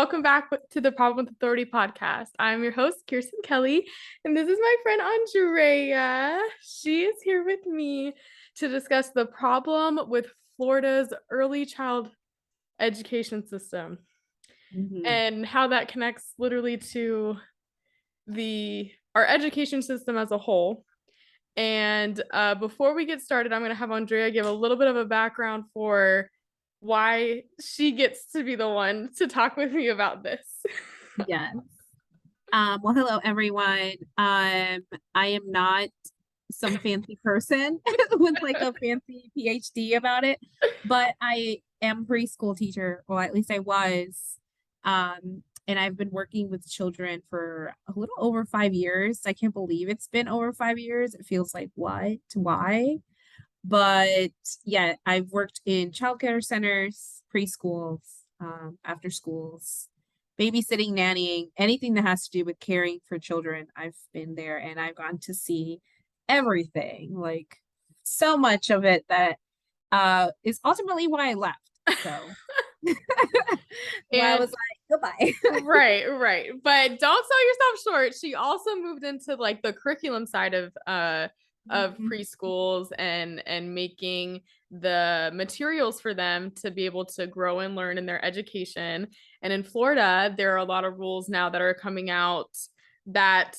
welcome back to the Problem with Authority podcast. I'm your host, Kiersten Kelley, and this is my friend Andrea. She is here with me to discuss the problem with Florida's early child education system and how that connects literally to our education system as a whole. And before we get started, I'm going to have Andrea give a little bit of a background for why she gets to be the one to talk with me about this. Yes. Well, hello, everyone. I am not some fancy person with like a fancy PhD about it, but I am a preschool teacher, or at least I was. And I've been working with children for a little over 5 years. I can't believe it's been over 5 years. It feels like, what? Why? But yeah, I've worked in childcare centers, preschools, after schools, babysitting, nannying, anything that has to do with caring for children. I've been there and I've gotten to see everything, like so much of it that is ultimately why I left. So I was like, goodbye. Right. But don't sell yourself short. She also moved into like the curriculum side of preschools and making the materials for them to be able to grow and learn in their education. And in Florida, there are a lot of rules now that are coming out that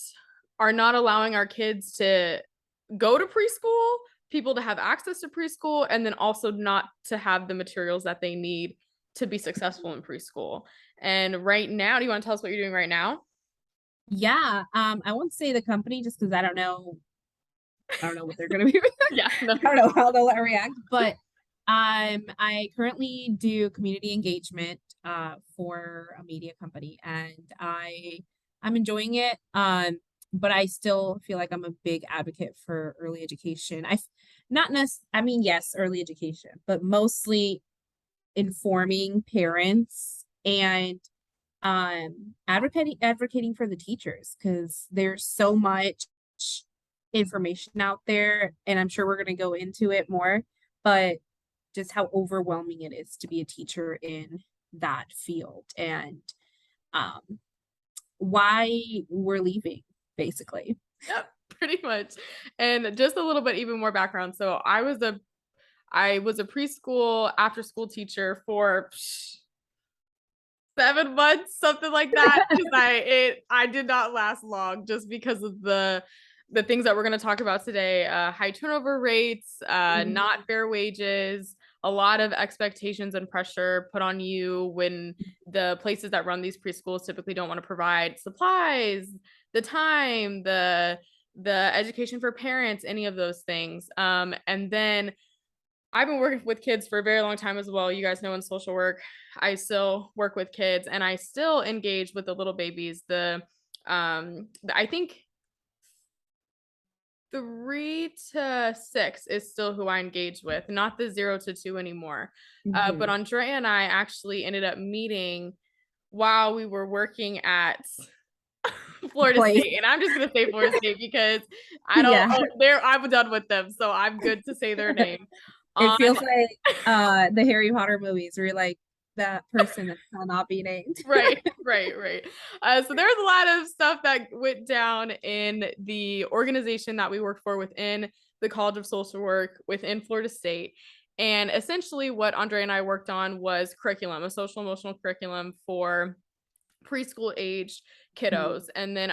are not allowing our kids to go to preschool, people to have access to preschool, and then also not to have the materials that they need to be successful in preschool. And right now, do you want to tell us what you're doing right now? Yeah. I won't say the company just because I don't know what they're gonna be. Yeah, no. I don't know how they'll react, but I currently do community engagement for a media company, and I'm enjoying it. But I still feel like I'm a big advocate for early education. Yes, early education, but mostly informing parents and advocating for the teachers, because there's so much information out there, and I'm sure we're going to go into it more, but just how overwhelming it is to be a teacher in that field, and why we're leaving, basically. Yep, pretty much. And just a little bit even more background. So I was a preschool after school teacher for 7 months, something like that. I did not last long just because of the things that we're going to talk about today. High turnover rates, not fair wages, a lot of expectations and pressure put on you when the places that run these preschools typically don't want to provide supplies, the time, the education for parents, any of those things. And then I've been working with kids for a very long time as well. You guys know, in social work, I still work with kids and I still engage with the little babies. I think 3 to 6 is still who I engage with, not the 0 to 2 anymore. But Andrea and I actually ended up meeting while we were working at Florida State, and I'm just gonna say Florida State because I'm done with them, so I'm good to say their name. It feels like the Harry Potter movies where you're like, that person that cannot be named. Right. So there's a lot of stuff that went down in the organization that we worked for within the College of Social Work within Florida State. And essentially what Andre and I worked on was curriculum, a social emotional curriculum for preschool age kiddos. And then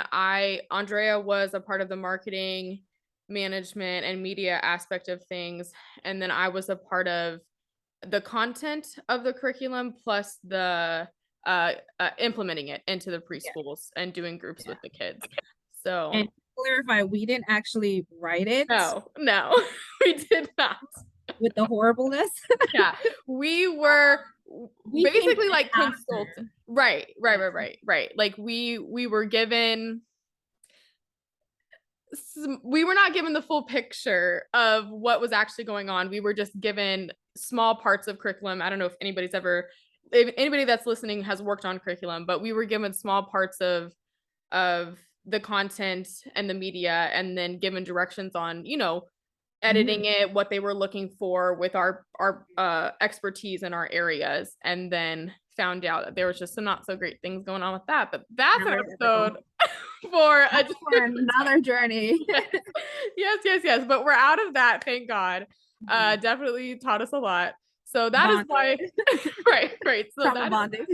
Andrea was a part of the marketing, management, and media aspect of things. And then I was a part of the content of the curriculum plus the implementing it into the preschools and doing groups with the kids. So, and to clarify, we didn't actually write it. No, we did not. With the horribleness. Yeah, we were basically like consultants. Right. Like we were given, we were not given the full picture of what was actually going on. We were just given small parts of curriculum. I don't know if anybody that's listening has worked on curriculum, but we were given small parts of the content and the media, and then given directions on, editing it, what they were looking for with our expertise in our areas, and then found out that there was just some not so great things going on with that. But that's an Never episode for another journey. Yes. But we're out of that, thank God. Definitely taught us a lot. So that is why, right. So Trauma bonding.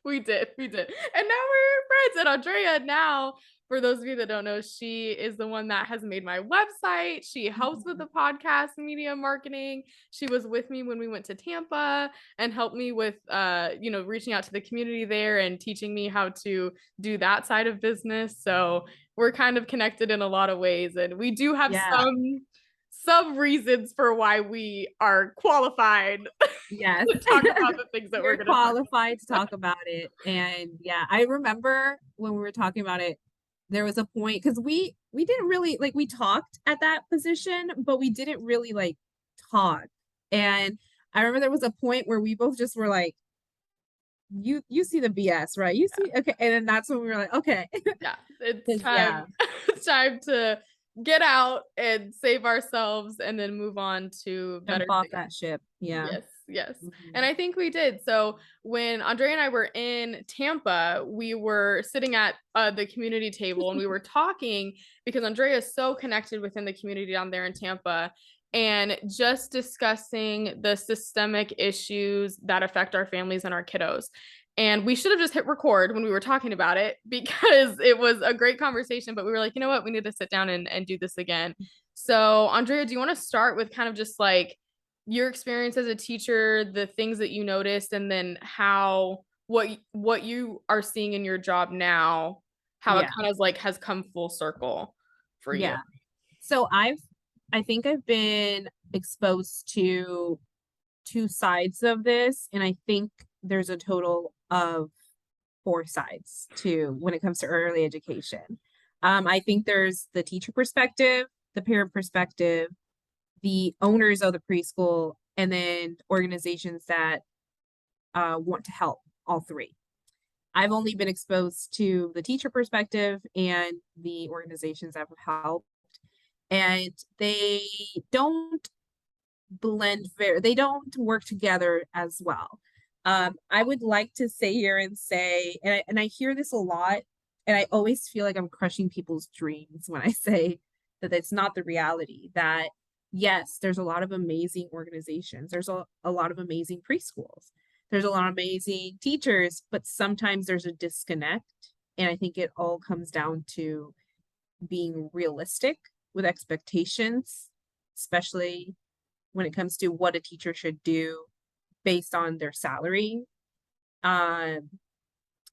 We did. And now we're friends. And Andrea now, for those of you that don't know, she is the one that has made my website. She helps with the podcast media marketing. She was with me when we went to Tampa and helped me with, reaching out to the community there and teaching me how to do that side of business. So we're kind of connected in a lot of ways. And we do have some reasons for why we are qualified to talk about the things that we're going to qualified to talk about it. And I remember when we were talking about it, there was a point because we didn't really we talked at that position, but we didn't really talk. And I remember there was a point where we both just were like, you see the BS, right? You see, okay. And then that's when we were like, okay. Yeah, it's time. It's time to get out and save ourselves and then move on to better off that ship. Yes. And I think we did. So when Andrea and I were in Tampa, we were sitting at the community table and we were talking because Andrea is so connected within the community down there in Tampa, and just discussing the systemic issues that affect our families and our kiddos. And we should have just hit record when we were talking about it because it was a great conversation, but we were like, you know what, we need to sit down and do this again. So Andrea, do you want to start with kind of just your experience as a teacher, the things that you noticed, and then what you are seeing in your job now, how it kind of has come full circle for you? So I think I've been exposed to two sides of this, and I think there's a total of 4 sides to when it comes to early education. I think there's the teacher perspective, the parent perspective, the owners of the preschool, and then organizations that want to help, all 3. I've only been exposed to the teacher perspective and the organizations that have helped, and they don't blend they don't work together as well. I would like to sit here and say, and I hear this a lot, and I always feel like I'm crushing people's dreams when I say that it's not the reality, that yes, there's a lot of amazing organizations. There's a lot of amazing preschools. There's a lot of amazing teachers, but sometimes there's a disconnect. And I think it all comes down to being realistic with expectations, especially when it comes to what a teacher should do based on their salary and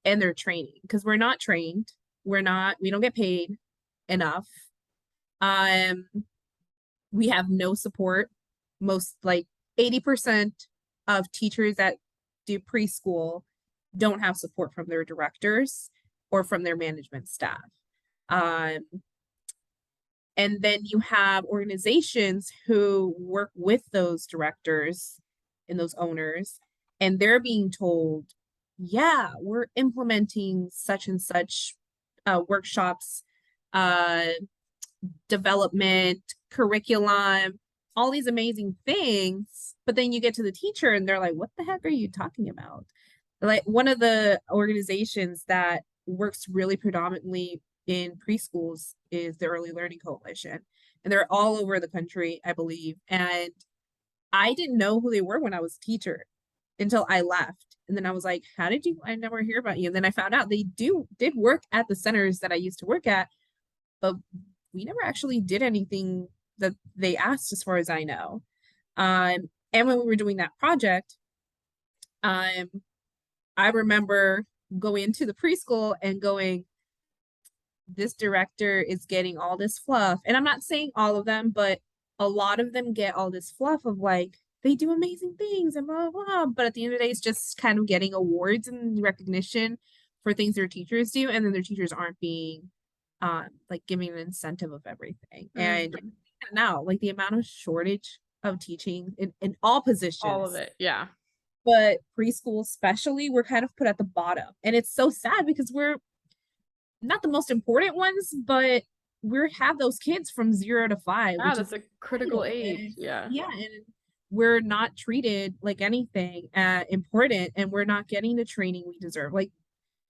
their training. Because we're not trained. We don't get paid enough. We have no support. Most 80% of teachers that do preschool don't have support from their directors or from their management staff. And then you have organizations who work with those directors and those owners, and they're being told, yeah, we're implementing such and such workshops, development, curriculum, all these amazing things. But then you get to the teacher and they're like, what the heck are you talking about? One of the organizations that works really predominantly in preschools is the Early Learning Coalition. And they're all over the country, I believe. And I didn't know who they were when I was a teacher until I left. And then I was like, I never hear about you. And then I found out they did work at the centers that I used to work at, but we never actually did anything that they asked, as far as I know. And when we were doing that project, I remember going into the preschool and going, this director is getting all this fluff. And I'm not saying all of them, but a lot of them get all this fluff of they do amazing things and blah, blah, blah. But at the end of the day, it's just kind of getting awards and recognition for things their teachers do. And then their teachers aren't being giving an incentive of everything. Mm-hmm. And now, the amount of shortage of teaching in all positions. All of it, yeah. But preschool especially, we're kind of put at the bottom. And it's so sad because we're not the most important ones, but we have those kids from 0 to 5. Yeah, that's a critical age. Yeah. Yeah. And we're not treated like anything important, and we're not getting the training we deserve. Like,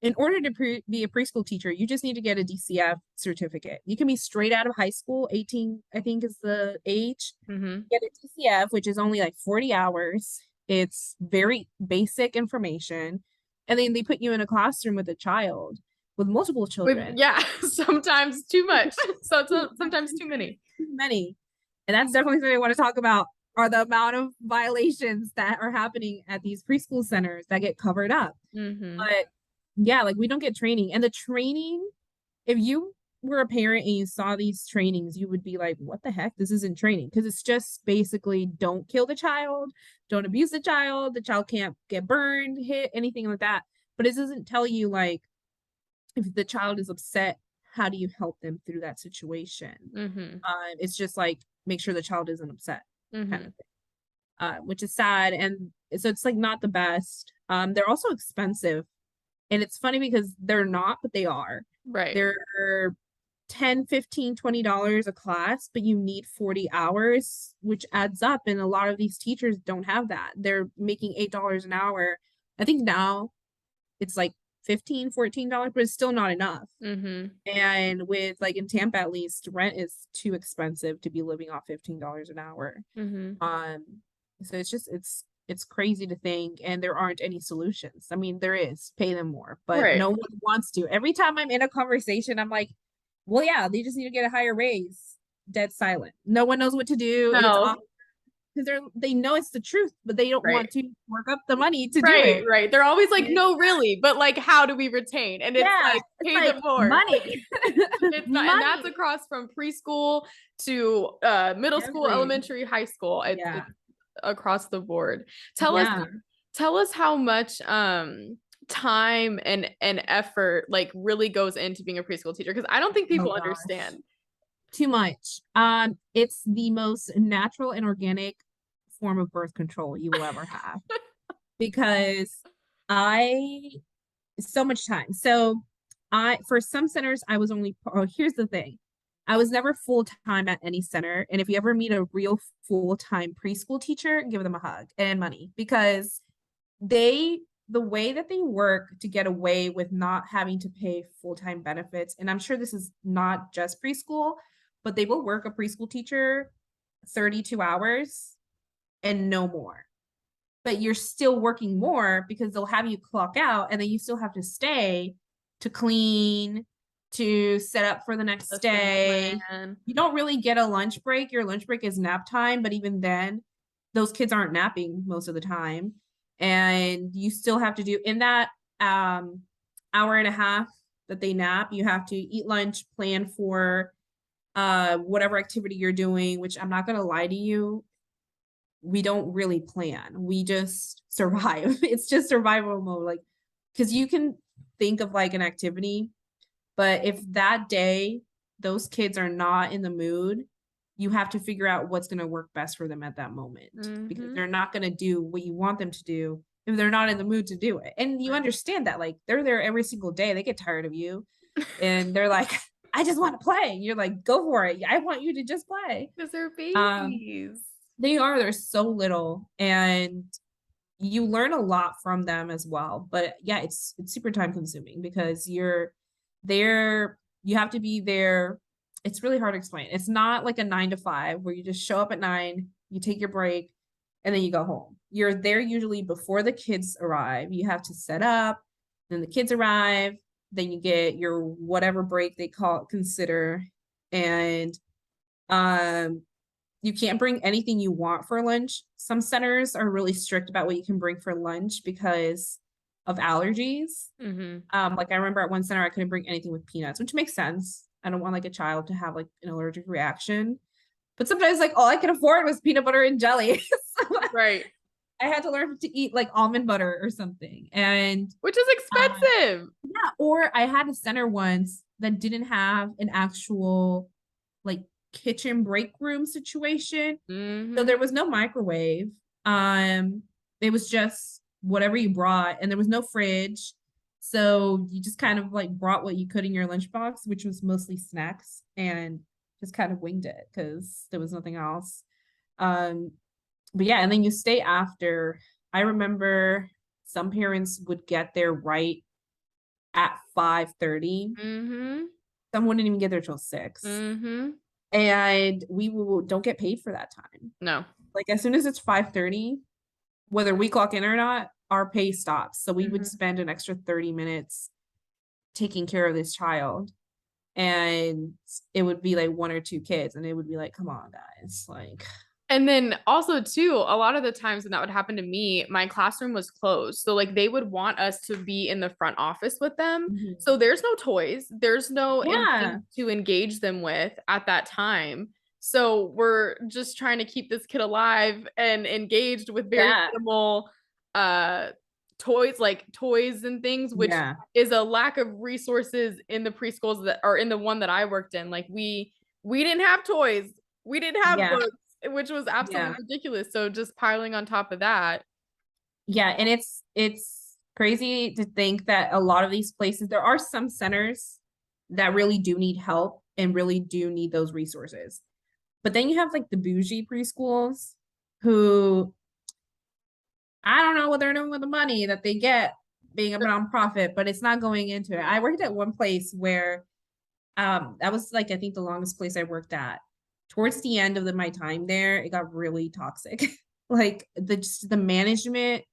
in order to be a preschool teacher, you just need to get a DCF certificate. You can be straight out of high school, 18, I think is the age. Get a DCF, which is only like 40 hours. It's very basic information. And then they put you in a classroom with a child, with multiple children. Yeah, sometimes too much. Sometimes too many. Too many. And that's definitely something I want to talk about, are the amount of violations that are happening at these preschool centers that get covered up. But yeah, like we don't get training. And the training, if you were a parent and you saw these trainings, you would be like, what the heck? This isn't training. Because it's just basically, don't kill the child, don't abuse the child can't get burned, hit, anything like that. But it doesn't tell you, like, if the child is upset, how do you help them through that situation? It's just like, make sure the child isn't upset, kind of thing. Which is sad. And so it's like not the best. They're also expensive. And it's funny because they're not, but they are. Right. They're $10, $15, $20 a class, but you need 40 hours, which adds up. And a lot of these teachers don't have that. They're making $8 an hour. I think now it's like $15, $14, but it's still not enough. And with, like, in Tampa, at least, rent is too expensive to be living off $15 an hour. So it's crazy to think, and there aren't any solutions. I mean, there is, pay them more, but no one wants to. Every time I'm in a conversation, I'm like, well, yeah, they just need to get a higher raise. Dead silent. No one knows what to do. No. Because they know it's the truth, but they don't want to work up the money to do it. Right. They're always like, no, really, but like, how do we retain? And it's like, pay them more. Money. It's not, and that's across from preschool to middle school, elementary, high school. It's across the board. Tell us how much time and effort like really goes into being a preschool teacher, because I don't think people understand. Too much. It's the most natural and organic form of birth control you will ever have. Because so much time. So for some centers, I was only, here's the thing. I was never full-time at any center. And if you ever meet a real full-time preschool teacher, give them a hug and money, because the way that they work to get away with not having to pay full-time benefits, and I'm sure this is not just preschool, but they will work a preschool teacher 32 hours and no more. But you're still working more because they'll have you clock out, and then you still have to stay to clean, to set up for the next day. You don't really get a lunch break. Your lunch break is nap time, but even then, those kids aren't napping most of the time. And you still have to do, in that hour and a half that they nap, you have to eat lunch, plan for whatever activity you're doing, which I'm not going to lie to you, we don't really plan. We just survive. It's just survival mode. Like, because you can think of like an activity, but if that day those kids are not in the mood, you have to figure out what's going to work best for them at that moment, because they're not going to do what you want them to do if they're not in the mood to do it. And you understand that, like, they're there every single day. They get tired of you and they're like, I just want to play. You're like, go for it. I want you to just play. Because they're babies. They're so little, and you learn a lot from them as well. But yeah, it's super time consuming because you're there. You have to be there. It's really hard to explain. It's not like a 9 to 5 where you just show up at 9, you take your break, and then you go home. You're there usually before the kids arrive. You have to set up, then the kids arrive, then you get your whatever break they consider. And you can't bring anything you want for lunch. Some centers are really strict about what you can bring for lunch because of allergies. Like I remember at one center, I couldn't bring anything with peanuts, which makes sense. I don't want like a child to have like an allergic reaction. But sometimes like all I could afford was peanut butter and jelly. Right. I had to learn to eat like almond butter or something. And which is expensive. Yeah. Or I had a center once that didn't have an actual like kitchen break room situation. So there was no microwave. It was just whatever you brought, and there was no fridge. So you just kind of like brought what you could in your lunchbox, which was mostly snacks, and just kind of winged it because there was nothing else. but yeah, and then you stay after. I remember some parents would get there right at 5:30. Mm-hmm. Some wouldn't even get there till 6. Mm-hmm. And we don't get paid for that time. No. Like as soon as it's 5:30, whether we clock in or not, our pay stops. So we would Mm-hmm. spend an extra 30 minutes taking care of this child. And it would be like one or two kids, and it would be like, come on, guys. Like, And then also too, a lot of the times when that would happen to me, my classroom was closed. So like they would want us to be in the front office with them. So there's no toys, there's no yeah, anything to engage them with at that time. So we're just trying to keep this kid alive and engaged with very yeah, minimal uh toys, like toys and things, which yeah, is a lack of resources in the preschools that are in the one that I worked in. Like we didn't have toys, we didn't have yeah, books, which was absolutely yeah, ridiculous. So just piling on top of that. yeah. And it's crazy to think that a lot of these places, there are some centers that really do need help and really do need those resources. But then you have like the bougie preschools who I don't know what they're doing with the money that they get being a nonprofit, but it's not going into it. I worked at one place where that was like I think the longest place I worked at. Towards the end of my time there, it got really toxic. Like the management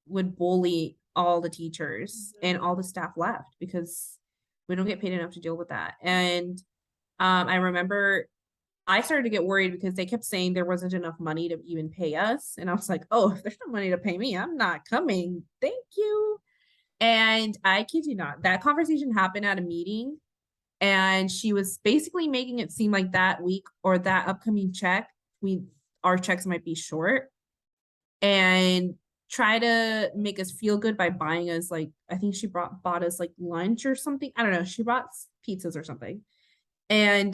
would bully all the teachers and all the staff left because we don't get paid enough to deal with that. And I remember I started to get worried because they kept saying there wasn't enough money to even pay us. And I was like, oh, if there's no money to pay me, I'm not coming. Thank you. And I kid you not, that conversation happened at a meeting. And she was basically making it seem like that week or that upcoming check, our checks might be short. And try to make us feel good by buying us like I think she bought us like lunch or something. I don't know. She bought pizzas or something. And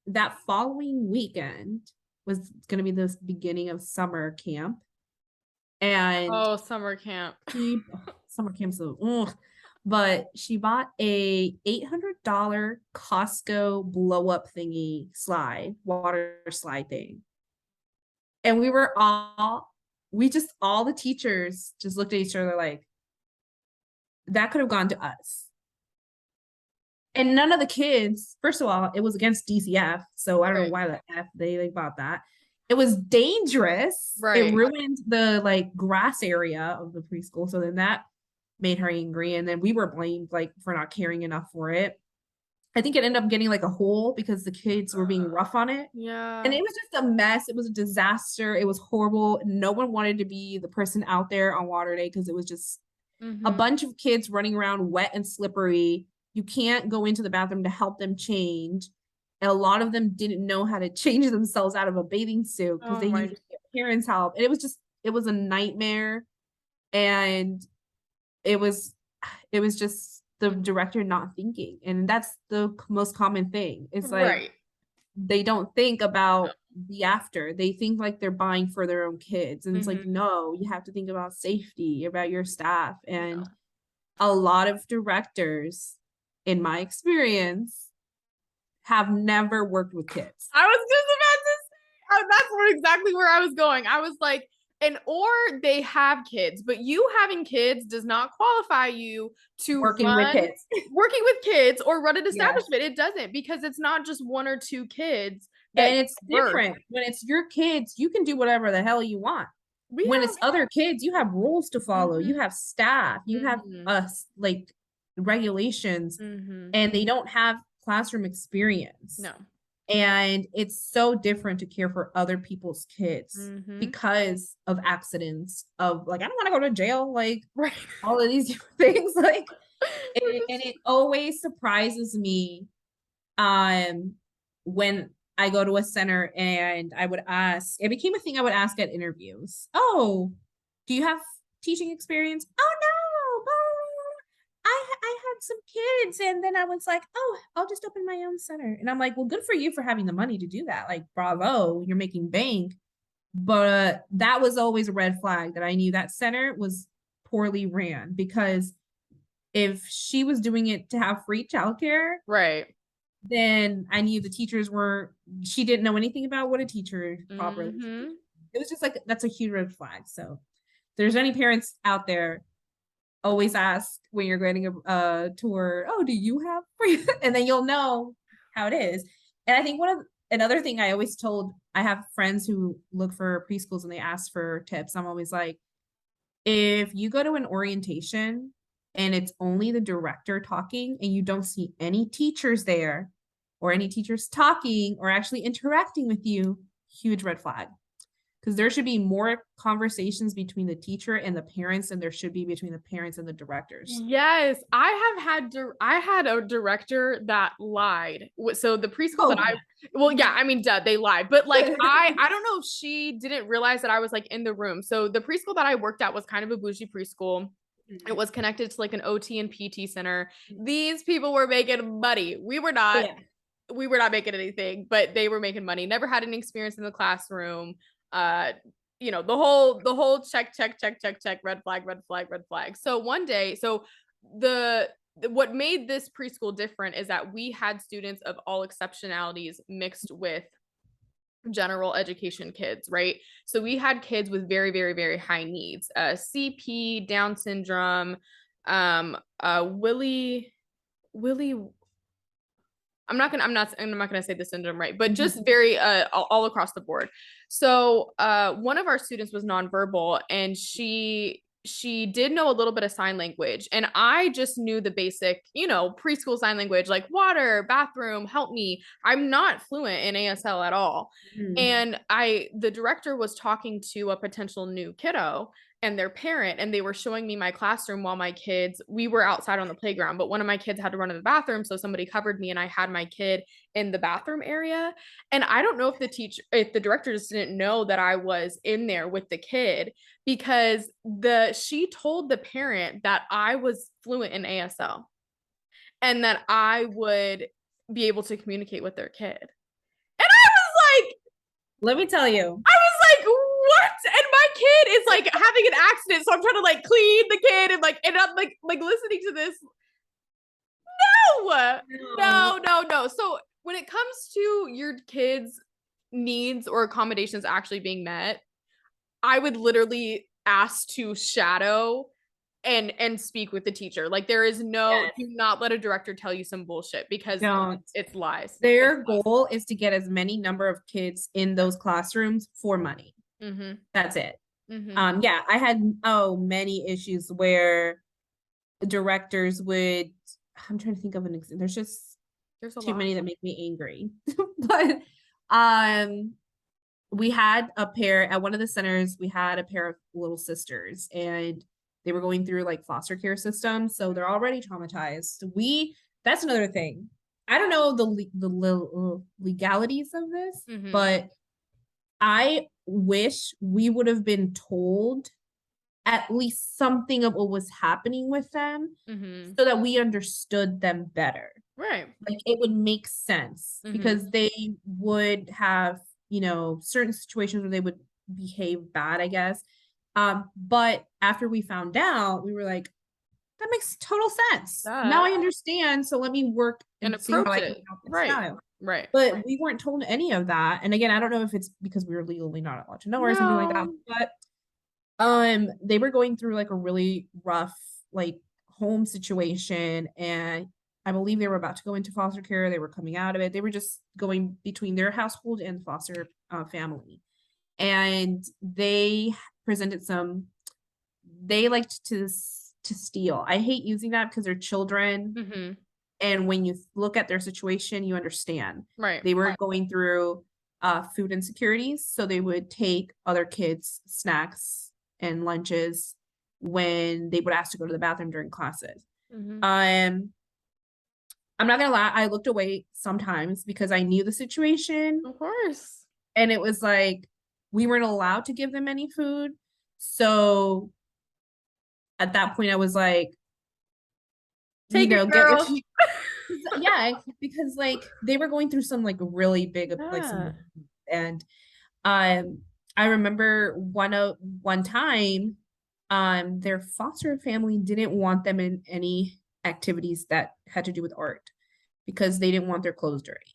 that following weekend was going to be the beginning of summer camp. And Oh, summer camp. summer camp, so ugh. But she bought a $800 Costco blow up thingy slide, water slide thing. And all the teachers just looked at each other like, that could have gone to us. And none of the kids, first of all, it was against DCF. So I don't know why the F they bought that. It was dangerous. Right. It ruined the like grass area of the preschool. So then that made her angry. And then we were blamed like for not caring enough for it. I think it ended up getting like a hole because the kids were being rough on it. Yeah. And it was just a mess. It was a disaster. It was horrible. No one wanted to be the person out there on water day because it was just a bunch of kids running around wet and slippery. You can't go into the bathroom to help them change. And a lot of them didn't know how to change themselves out of a bathing suit because they needed parents' help. And it was a nightmare. And it was just the director not thinking. And that's the most common thing. It's like they don't think about the after. They think like they're buying for their own kids. And it's like, no, you have to think about safety, about your staff. And a lot of directors, in my experience, have never worked with kids. I was just about to say, that's exactly where I was going. I was like, or they have kids, but you having kids does not qualify you to working with kids or run an establishment. It doesn't, because it's not just one or two kids. And it's different. When it's your kids, you can do whatever the hell you want. When it's other kids, you have rules to follow. You have staff. You have like regulations, and they don't have classroom experience. No. And it's so different to care for other people's kids because of accidents of like, I don't want to go to jail, like all of these things. Like, and it always surprises me when I go to a center and I would ask, it became a thing I would ask at interviews. Oh, do you have teaching experience? Oh no, I had some kids. And then I was like, oh, I'll just open my own center. And I'm like, well, good for you for having the money to do that. Like, bravo, you're making bank. But that was always a red flag that I knew that center was poorly ran, because if she was doing it to have free childcare, then I knew the teachers she didn't know anything about what a teacher properly. it was just like, that's a huge red flag. So if there's any parents out there, always ask when you're getting a tour, oh, do you have free? And then you'll know how it is. And I think another thing I always told, I have friends who look for preschools and they ask for tips. I'm always like, if you go to an orientation and it's only the director talking and you don't see any teachers there or any teachers talking or actually interacting with you, huge red flag. Because there should be more conversations between the teacher and the parents than there should be between the parents and the directors. Yes, I had a director that lied. So the preschool that I mean, duh, they lied. But like I don't know if she didn't realize that I was like in the room. So the preschool that I worked at was kind of a bougie preschool. It was connected to like an OT and PT center. These people were making money. We were not. Yeah. We were not making anything, but they were making money. Never had any experience in the classroom. You know, the whole check, red flag. So one day, what made this preschool different is that we had students of all exceptionalities mixed with general education kids, right? So we had kids with very, very, very high needs, CP, Down syndrome, Willie. I'm not gonna say the syndrome right, but just very all across the board. So one of our students was nonverbal, and she did know a little bit of sign language, and I just knew the basic, preschool sign language, like water, bathroom, help me. I'm not fluent in ASL at all. And the director was talking to a potential new kiddo and their parent, and they were showing me my classroom while we were outside on the playground, but one of my kids had to run to the bathroom. So somebody covered me and I had my kid in the bathroom area. And I don't know if the director just didn't know that I was in there with the kid, because she told the parent that I was fluent in ASL and that I would be able to communicate with their kid. And I was like, let me tell you, I was like, what? And my kid is like having an accident, so I'm trying to like clean the kid and I'm like listening to this. No. So when it comes to your kids' needs or accommodations actually being met, I would literally ask to shadow and speak with the teacher. Like, there is do not let a director tell you some bullshit, because it's lies. Their goal is to get as many number of kids in those classrooms for money. That's it. Yeah, I had many issues where directors would, I'm trying to think of an example. There's too many that make me angry. But we had a pair at one of the centers, we had a pair of little sisters, and they were going through like foster care systems, so they're already traumatized. That's another thing. I don't know the legalities of this, but I wish we would have been told at least something of what was happening with them, so that we understood them better. Right. Like, it would make sense, because they would have, certain situations where they would behave bad, I guess. But after we found out, we were like, that makes total sense. Now I understand. So let me work and see how I can help this child. Right. But we weren't told any of that. And again, I don't know if it's because we were legally not allowed to know or something like that. But they were going through like a really rough like home situation, and I believe they were about to go into foster care. They were coming out of it. They were just going between their household and the foster family. And they presented they liked to steal. I hate using that because they're children. And when you look at their situation, you understand. Right. They were going through food insecurities. So they would take other kids' snacks and lunches when they would ask to go to the bathroom during classes. I'm not gonna lie, I looked away sometimes because I knew the situation. Of course. And it was like, we weren't allowed to give them any food. So at that point I was like, take it, girl. Yeah, because like they were going through some like really big and I remember one time their foster family didn't want them in any activities that had to do with art because they didn't want their clothes dirty.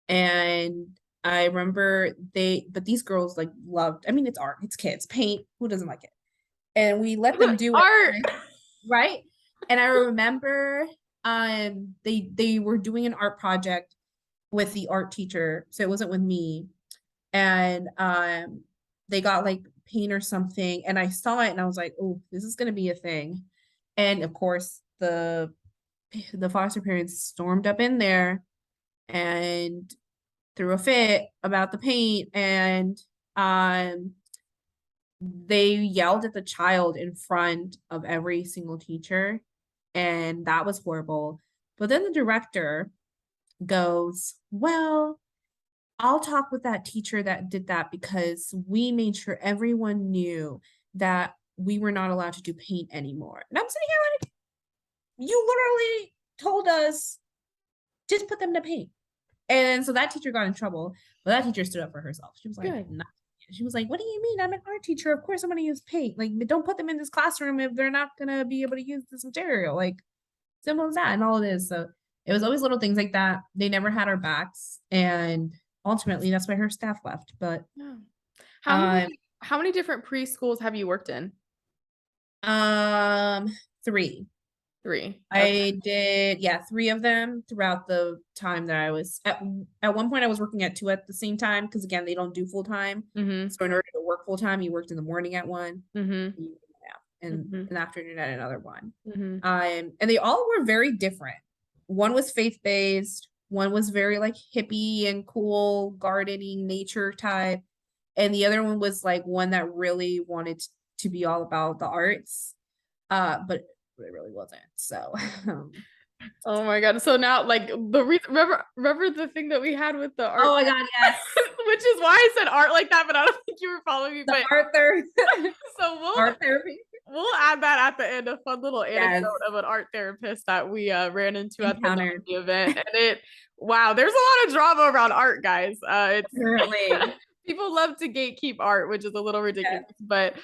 And I remember but these girls like loved, I mean, it's art, it's kids, paint, who doesn't like it? And we let them do Art. it, right? And I remember they were doing an art project with the art teacher, so it wasn't with me. And they got like paint or something, and I saw it and I was like, oh, this is gonna be a thing. And of course, the foster parents stormed up in there and threw a fit about the paint, and they yelled at the child in front of every single teacher, and that was horrible. But then the director goes, well, I'll talk with that teacher that did that because we made sure everyone knew that we were not allowed to do paint anymore. And I'm sitting here like, you literally told us just put them to paint. And so that teacher got in trouble, but that teacher stood up for herself. She was like, nah. She was like, what do you mean? I'm an art teacher. Of course I'm going to use paint. Like, don't put them in this classroom if they're not going to be able to use this material. Like, simple as that. And all it is. So it was always little things like that. They never had our backs. And ultimately, that's why her staff left. But yeah. How many different preschools have you worked in? 3. Okay. I did, yeah, 3 of them throughout the time that I was at one point I was working at 2 at the same time because again they don't do full time. Mm-hmm. So in order to work full time, you worked in the morning at one, mm-hmm. and in the afternoon at another one. Mm-hmm. And they all were very different. One was faith-based, one was very like hippie and cool, gardening, nature type, and the other one was like one that really wanted to be all about the arts. But it really wasn't. So oh my god. So now like remember the thing that we had with the art? Oh my god, yes. Which is why I said art like that, but I don't think you were following me. The art therapy. So art therapy. We'll add that at the end, a fun little anecdote of an art therapist that we ran into at the event. And wow, there's a lot of drama around art, guys. It's really people love to gatekeep art, which is a little ridiculous, but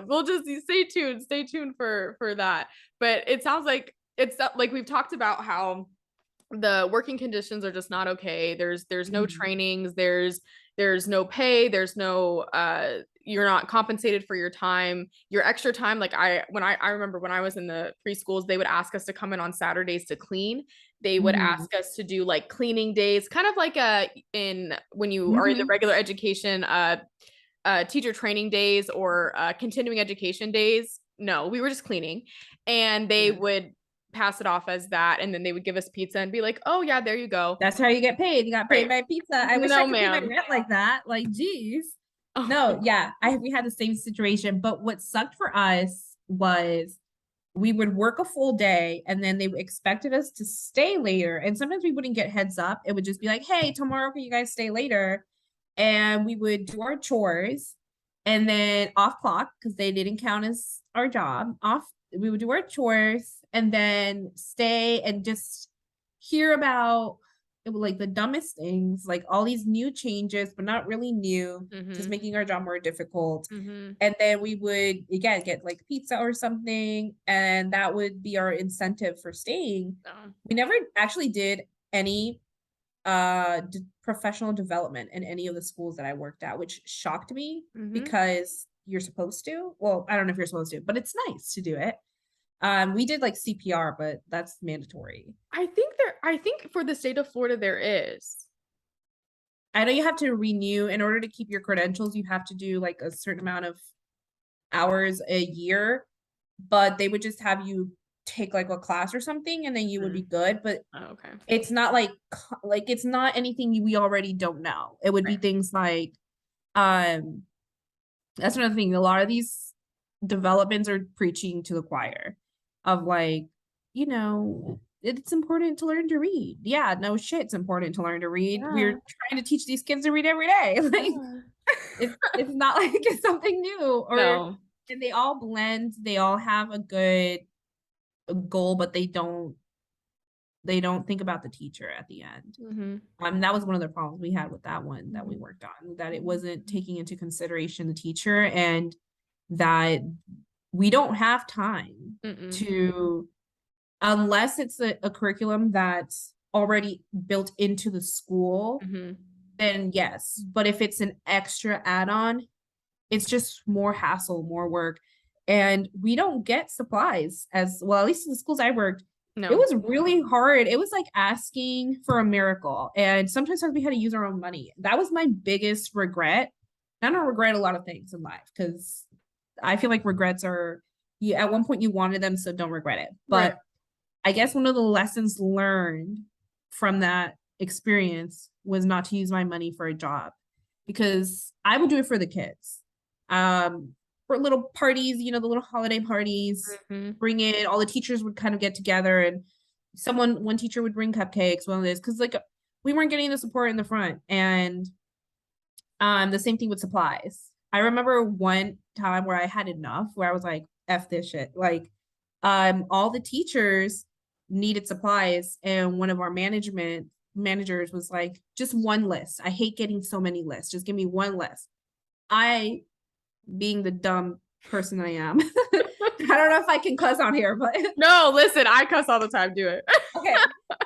we'll just stay tuned for that. But it sounds like it's like we've talked about how the working conditions are just not okay. There's no trainings, there's no pay, there's no you're not compensated for your time, your extra time. Like I remember when I was in the preschools, they would ask us to come in on Saturdays to clean. They would ask us to do like cleaning days, kind of like when you are in the regular education teacher training days or continuing education days. No, we were just cleaning, and they would pass it off as that, and then they would give us pizza and be like, oh yeah, there you go, that's how you get paid. You got paid by pizza. I wish I could pay my rent like that. Like, geez. No, yeah, we had the same situation, but what sucked for us was we would work a full day and then they expected us to stay later, and sometimes we wouldn't get heads up. It would just be like, hey, tomorrow can you guys stay later? And we would do our chores and then off clock, because they didn't count as our job, we would do our chores and then stay and just hear about like the dumbest things, like all these new changes, but not really new, just making our job more difficult. And then we would again get like pizza or something, and that would be our incentive for staying. We never actually did any professional development in any of the schools that I worked at, which shocked me because you're supposed to. Well, I don't know if you're supposed to, but it's nice to do it. We did like CPR, but that's mandatory. I think for the state of Florida there is. I know you have to renew in order to keep your credentials. You have to do like a certain amount of hours a year, but they would just have you take like a class or something and then you would be good. But it's not like it's not anything we already don't know. It would be things like that's another thing. A lot of these developments are preaching to the choir of like, you know, it's important to learn to read. Yeah, no shit, it's important to learn to read. We're trying to teach these kids to read every day. Like it's not like it's something new. Or and they all blend, they all have a good goal, but they don't think about the teacher at the end. That was one of the problems we had with that one that we worked on, that it wasn't taking into consideration the teacher, and that we don't have time to, unless it's a curriculum that's already built into the school, then yes. But if it's an extra add-on, it's just more hassle, more work. And we don't get supplies as well, at least in the schools I worked. It No. was really hard. It was like asking for a miracle. And sometimes we had to use our own money. That was my biggest regret. I don't regret a lot of things in life because I feel like regrets are, you at one point you wanted them, so don't regret it. But Right. I guess one of the lessons learned from that experience was not to use my money for a job because I would do it for the kids. For little parties, the little holiday parties, Mm-hmm. bring in all the teachers would kind of get together and one teacher would bring cupcakes, one of this, because like we weren't getting the support in the front. And the same thing with supplies. I remember one time where I had enough, where I was like, F this shit. Like, all the teachers needed supplies, and one of our managers was like, just one list. I hate getting so many lists. Just give me one list. I, being the dumb person I am, I don't know if I can cuss on here, but No, listen, I cuss all the time. Do it. okay.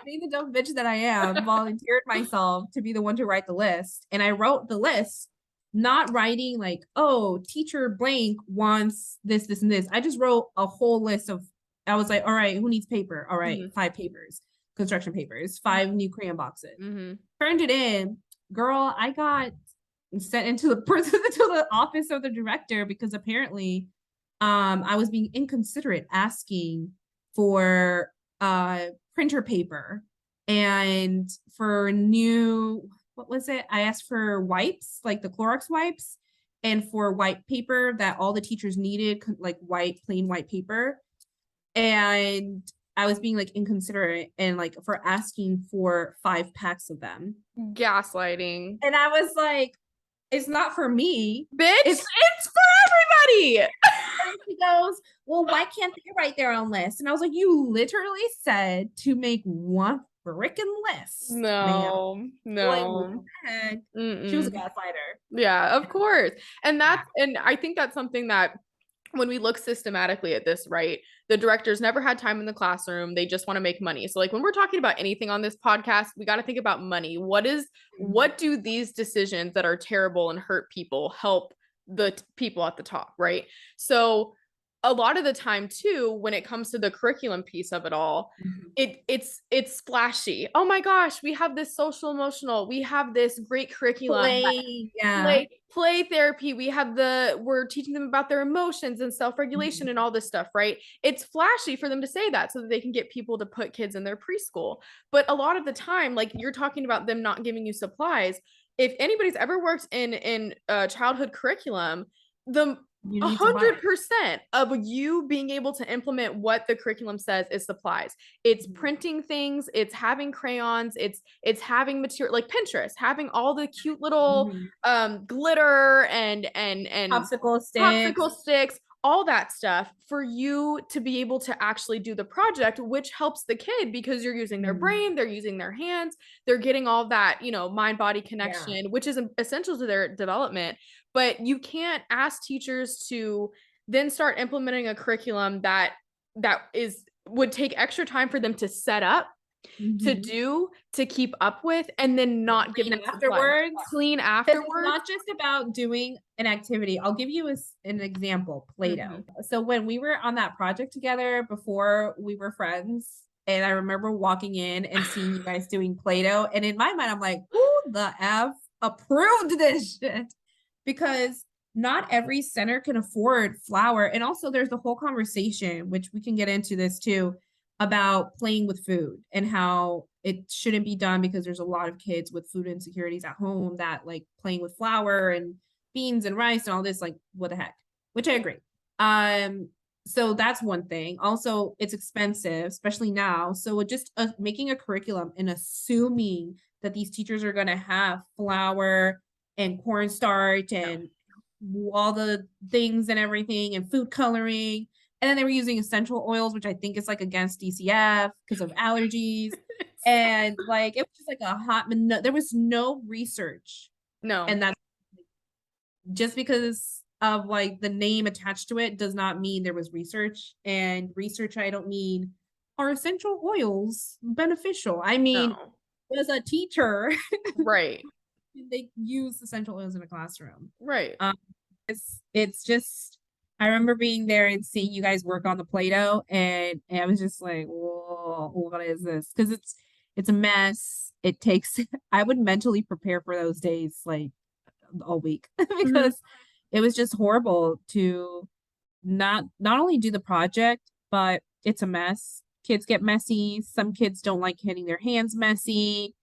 Being the dumb bitch that I am, volunteered myself to be the one to write the list. And I wrote the list, not writing like, oh, teacher blank wants this, this, and this. I just wrote a whole list of, I was like, all right, who needs paper? All right, 5 papers, construction papers, 5 new crayon boxes. Turned it in. Girl, I got sent into the to the office of the director because apparently I was being inconsiderate asking for printer paper and for new, what was it? I asked for wipes, like the Clorox wipes, and for white paper that all the teachers needed, like white, plain white paper. And I was being like inconsiderate and like for asking for 5 packs of them. Gaslighting. And I was like, it's not for me. Bitch, it's for everybody. And she goes, well, why can't they write their own list? And I was like, you literally said to make one freaking list. No, ma'am. no. Like, she was a gaslighter. Yeah, of course. And I think that's something that when we look systematically at this, right? The directors never had time in the classroom. They just want to make money. So like when we're talking about anything on this podcast, we got to think about money. What do these decisions that are terrible and hurt people help the people at the top, right? So a lot of the time too, when it comes to the curriculum piece of it all, it's splashy. Oh my gosh, we have this social emotional, we have this great curriculum, play therapy, we're teaching them about their emotions and self-regulation and all this stuff, right? It's flashy for them to say that so that they can get people to put kids in their preschool. But a lot of the time, like you're talking about them not giving you supplies, if anybody's ever worked in childhood curriculum, the 100% of you being able to implement what the curriculum says is supplies. It's printing things, it's having crayons, it's having material like Pinterest, having all the cute little glitter and popsicle sticks, all that stuff for you to be able to actually do the project, which helps the kid because you're using their brain, they're using their hands, they're getting all that, mind body connection, which is essential to their development. But you can't ask teachers to then start implementing a curriculum that would take extra time for them to set up, to do, to keep up with, and then not give them afterwards. Clean afterwards. It's not just about doing an activity. I'll give you an example, Play-Doh. So when we were on that project together before we were friends, and I remember walking in and seeing you guys doing Play-Doh, and in my mind, I'm like, who the F approved this shit? Because not every center can afford flour. And also there's the whole conversation, which we can get into this too, about playing with food and how it shouldn't be done because there's a lot of kids with food insecurities at home that like playing with flour and beans and rice and all this, like what the heck, which I agree. So that's one thing. Also, it's expensive, especially now. So just making a curriculum and assuming that these teachers are going to have flour and cornstarch and all the things and everything and food coloring. And then they were using essential oils, which I think is like against DCF because of allergies. And like, it was just like a hot, there was no research. No. And that's just because of like the name attached to it does not mean there was research. And research, I don't mean, are essential oils beneficial? I mean, as a teacher. Right. they use essential oils in a classroom. Right. It's just I remember being there and seeing you guys work on the Play-Doh, and I was just like, whoa, what is this? Because it's a mess. It takes I would mentally prepare for those days like all week Mhm. because it was just horrible to not only do the project, but it's a mess. Kids get messy. Some kids don't like getting their hands messy.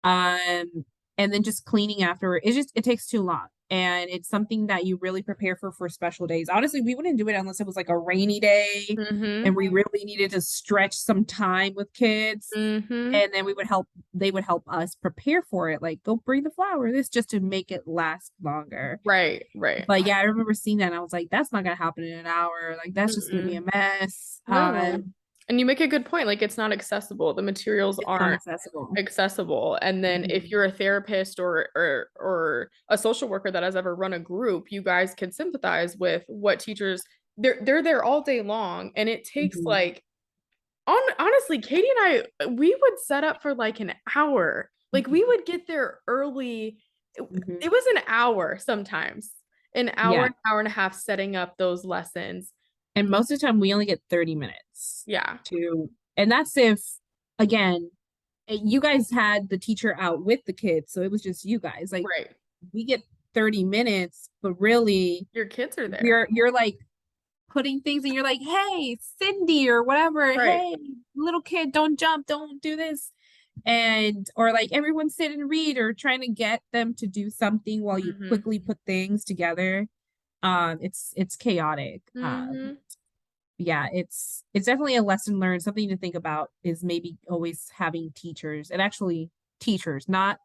Um, and then just cleaning after it takes too long. And it's something that you really prepare for special days. Honestly, we wouldn't do it unless it was like a rainy day and Mhm. we really needed to stretch some time with kids. Mhm. And then they would help us prepare for it, like go bring the flour, this just to make it last longer. Right. Right. But yeah, I remember seeing that and I was like, that's not gonna happen in an hour. Like that's just gonna be a Mm-mm. mess. No. And you make a good point. Like it's not accessible. The materials It's not aren't accessible. accessible. And then if Mhm. you're a therapist or a social worker that has ever run a group, you guys can sympathize with what teachers they're there all day long and it takes Mhm. like honestly, Katie and I we would set up for like an hour. Like we Mhm. would get there early. Mhm. It was an hour sometimes. Yeah. An hour and a half setting up those lessons. And most of the time we only get 30 minutes Yeah. to, and that's if, again, you guys had the teacher out with the kids, so it was just you guys. Like Right. we get 30 minutes, but really Your kids are there. you're like putting things and you're like, hey, Cindy or whatever, Right. hey, little kid, don't jump, don't do this. And or like everyone sit and read or trying to get them to do something while you Mm-hmm. quickly put things together. It's chaotic. Mm-hmm. Yeah, it's definitely a lesson learned. Something to think about is maybe always having teachers and actually teachers, not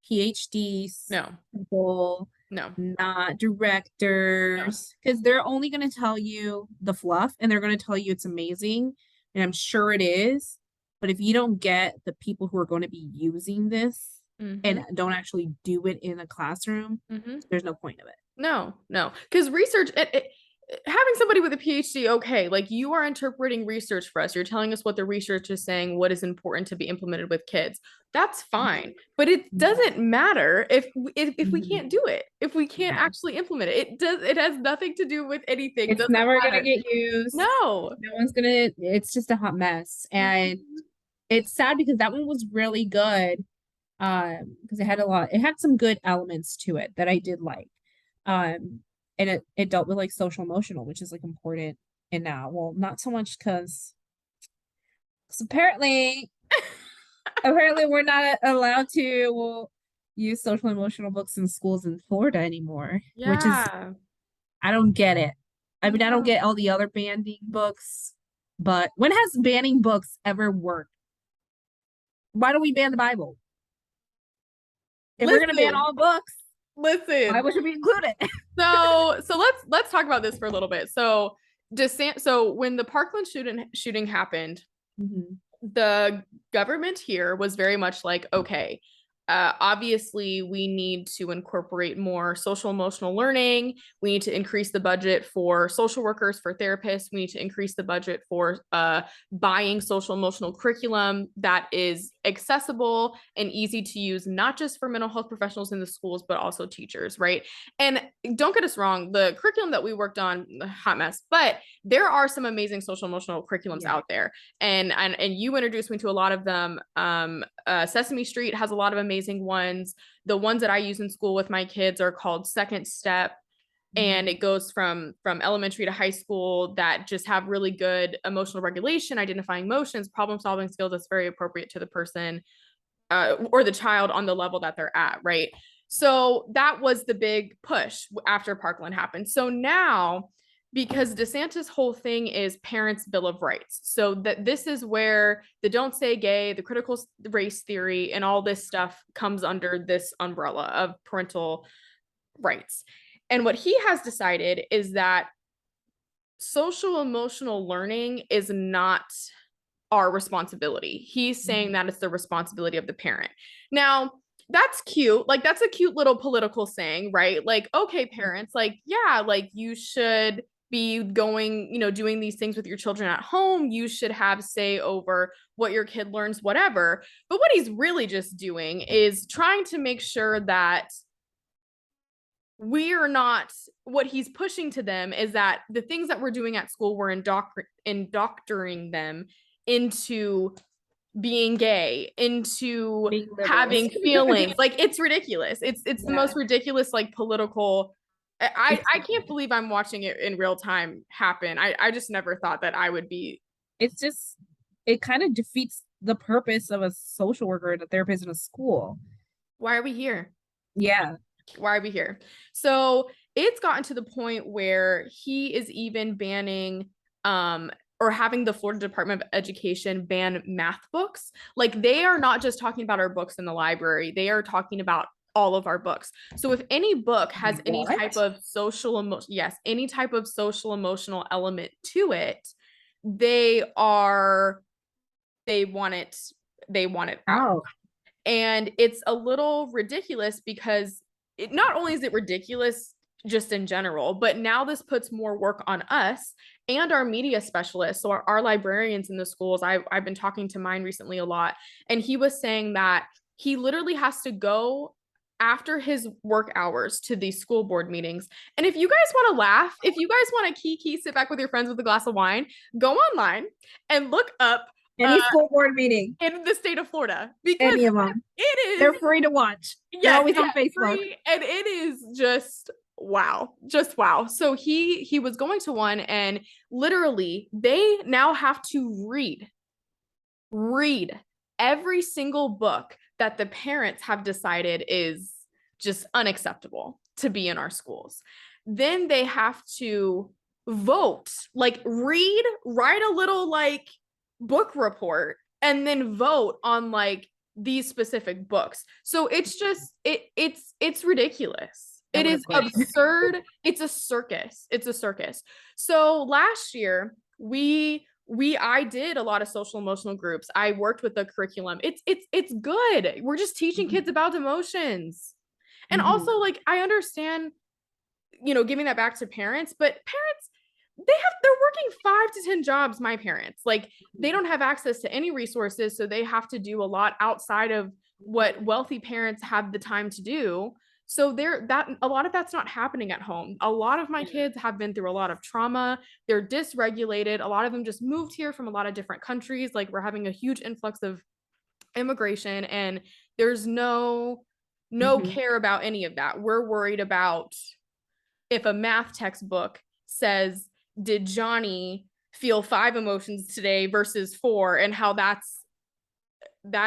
PhDs, No. people, No. not No. directors, because they're only going to tell you the fluff and they're going to tell you it's amazing. And I'm sure it is. But if you don't get the people who are going to be using this Mm-hmm. and don't actually do it in a classroom, Mm-hmm. there's no point of it. No, no. Because research having somebody with a PhD, okay, like you are interpreting research for us. You're telling us what the research is saying, what is important to be implemented with kids. That's fine. But it Mhm. doesn't matter if we Mhm. can't do it, if we can't Yeah. actually implement it. It has nothing to do with anything. It's Doesn't never gonna matter. get used. No. No one's gonna, it's just a hot mess. And Mhm. it's sad because that one was really good. Because it had some good elements to it that I did like. Um, and it dealt with like social emotional, which is like important in now. Well, not so much because apparently we're not allowed to use social emotional books in schools in Florida anymore, which is Yeah. I don't get it. I mean, I don't No. get all the other banning books, but when has banning books ever worked? Why don't we ban the Bible? If we're gonna ban Listen, all books, why listen. would we include it? So let's talk about this for a little bit. So when the Parkland shooting happened, Mhm. the government here was very much like, okay, obviously we need to incorporate more social emotional learning. We need to increase the budget for social workers, for therapists. We need to increase the budget for buying social emotional curriculum that is accessible and easy to use, not just for mental health professionals in the schools, but also teachers, right? And don't get us wrong, the curriculum that we worked on, hot mess, but there are some amazing social emotional curriculums Yeah. out there, and you introduced me to a lot of them. Sesame Street has a lot of amazing ones. The ones that I use in school with my kids are called Second Step, and Mhm. it goes from elementary to high school, that just have really good emotional regulation, identifying emotions, problem solving skills that's very appropriate to the person or the child on the level that they're at, right? So that was the big push after Parkland happened. So now, because DeSantis' whole thing is parents' bill of rights, so that this is where the don't say gay, the critical race theory, and all this stuff comes under this umbrella of parental rights. And what he has decided is that social emotional learning is not our responsibility. He's saying Mhm. that it's the responsibility of the parent. Now, that's cute. Like, that's a cute little political saying, right? Like, okay, parents, like, yeah, like you should be going, doing these things with your children at home. You should have say over what your kid learns, whatever. But what he's really just doing is trying to make sure that we're not, what he's pushing to them is that the things that we're doing at school, we're indoctrinating them into being gay, into Being liberals. having feelings. Like, it's ridiculous. It's the most ridiculous, like, political. I can't believe I'm watching it in real time happen. I just never thought that I would be. It's just, it kind of defeats the purpose of a social worker and a therapist in a school. Why are we here? Yeah. Why are we here? So it's gotten to the point where he is even banning or having the Florida Department of Education ban math books. Like, they are not just talking about our books in the library, they are talking about all of our books. So if any book has any type of any type of social emotional element to it, they want it out. And it's a little ridiculous because not only is it ridiculous just in general, but now this puts more work on us and our media specialists. So our librarians in the schools, I've been talking to mine recently a lot, and he was saying that he literally has to go after his work hours to these school board meetings. And if you guys want to laugh, if you guys want to kiki, sit back with your friends with a glass of wine, go online and look up any school board meeting in the state of Florida, because any of them, they're free to watch. They're always on Facebook, and it is just wow. So he was going to one, and literally they now have to read every single book that the parents have decided is just unacceptable to be in our schools. Then they have to vote, like write a little like book report, and then vote on like these specific books. So it's just it's ridiculous. It is absurd. It's a circus. So last year I did a lot of social emotional groups. I worked with the curriculum. It's good. We're just teaching kids about emotions. And also, like, I understand, giving that back to parents, but parents, they're working 5 to 10 jobs. My parents, like, they don't have access to any resources, so they have to do a lot outside of what wealthy parents have the time to do. So a lot of that's not happening at home. A lot of my kids have been through a lot of trauma. They're dysregulated. A lot of them just moved here from a lot of different countries. Like, we're having a huge influx of immigration, and there's no care about any of that. We're worried about if a math textbook says, did Johnny feel 5 emotions today versus 4, and how that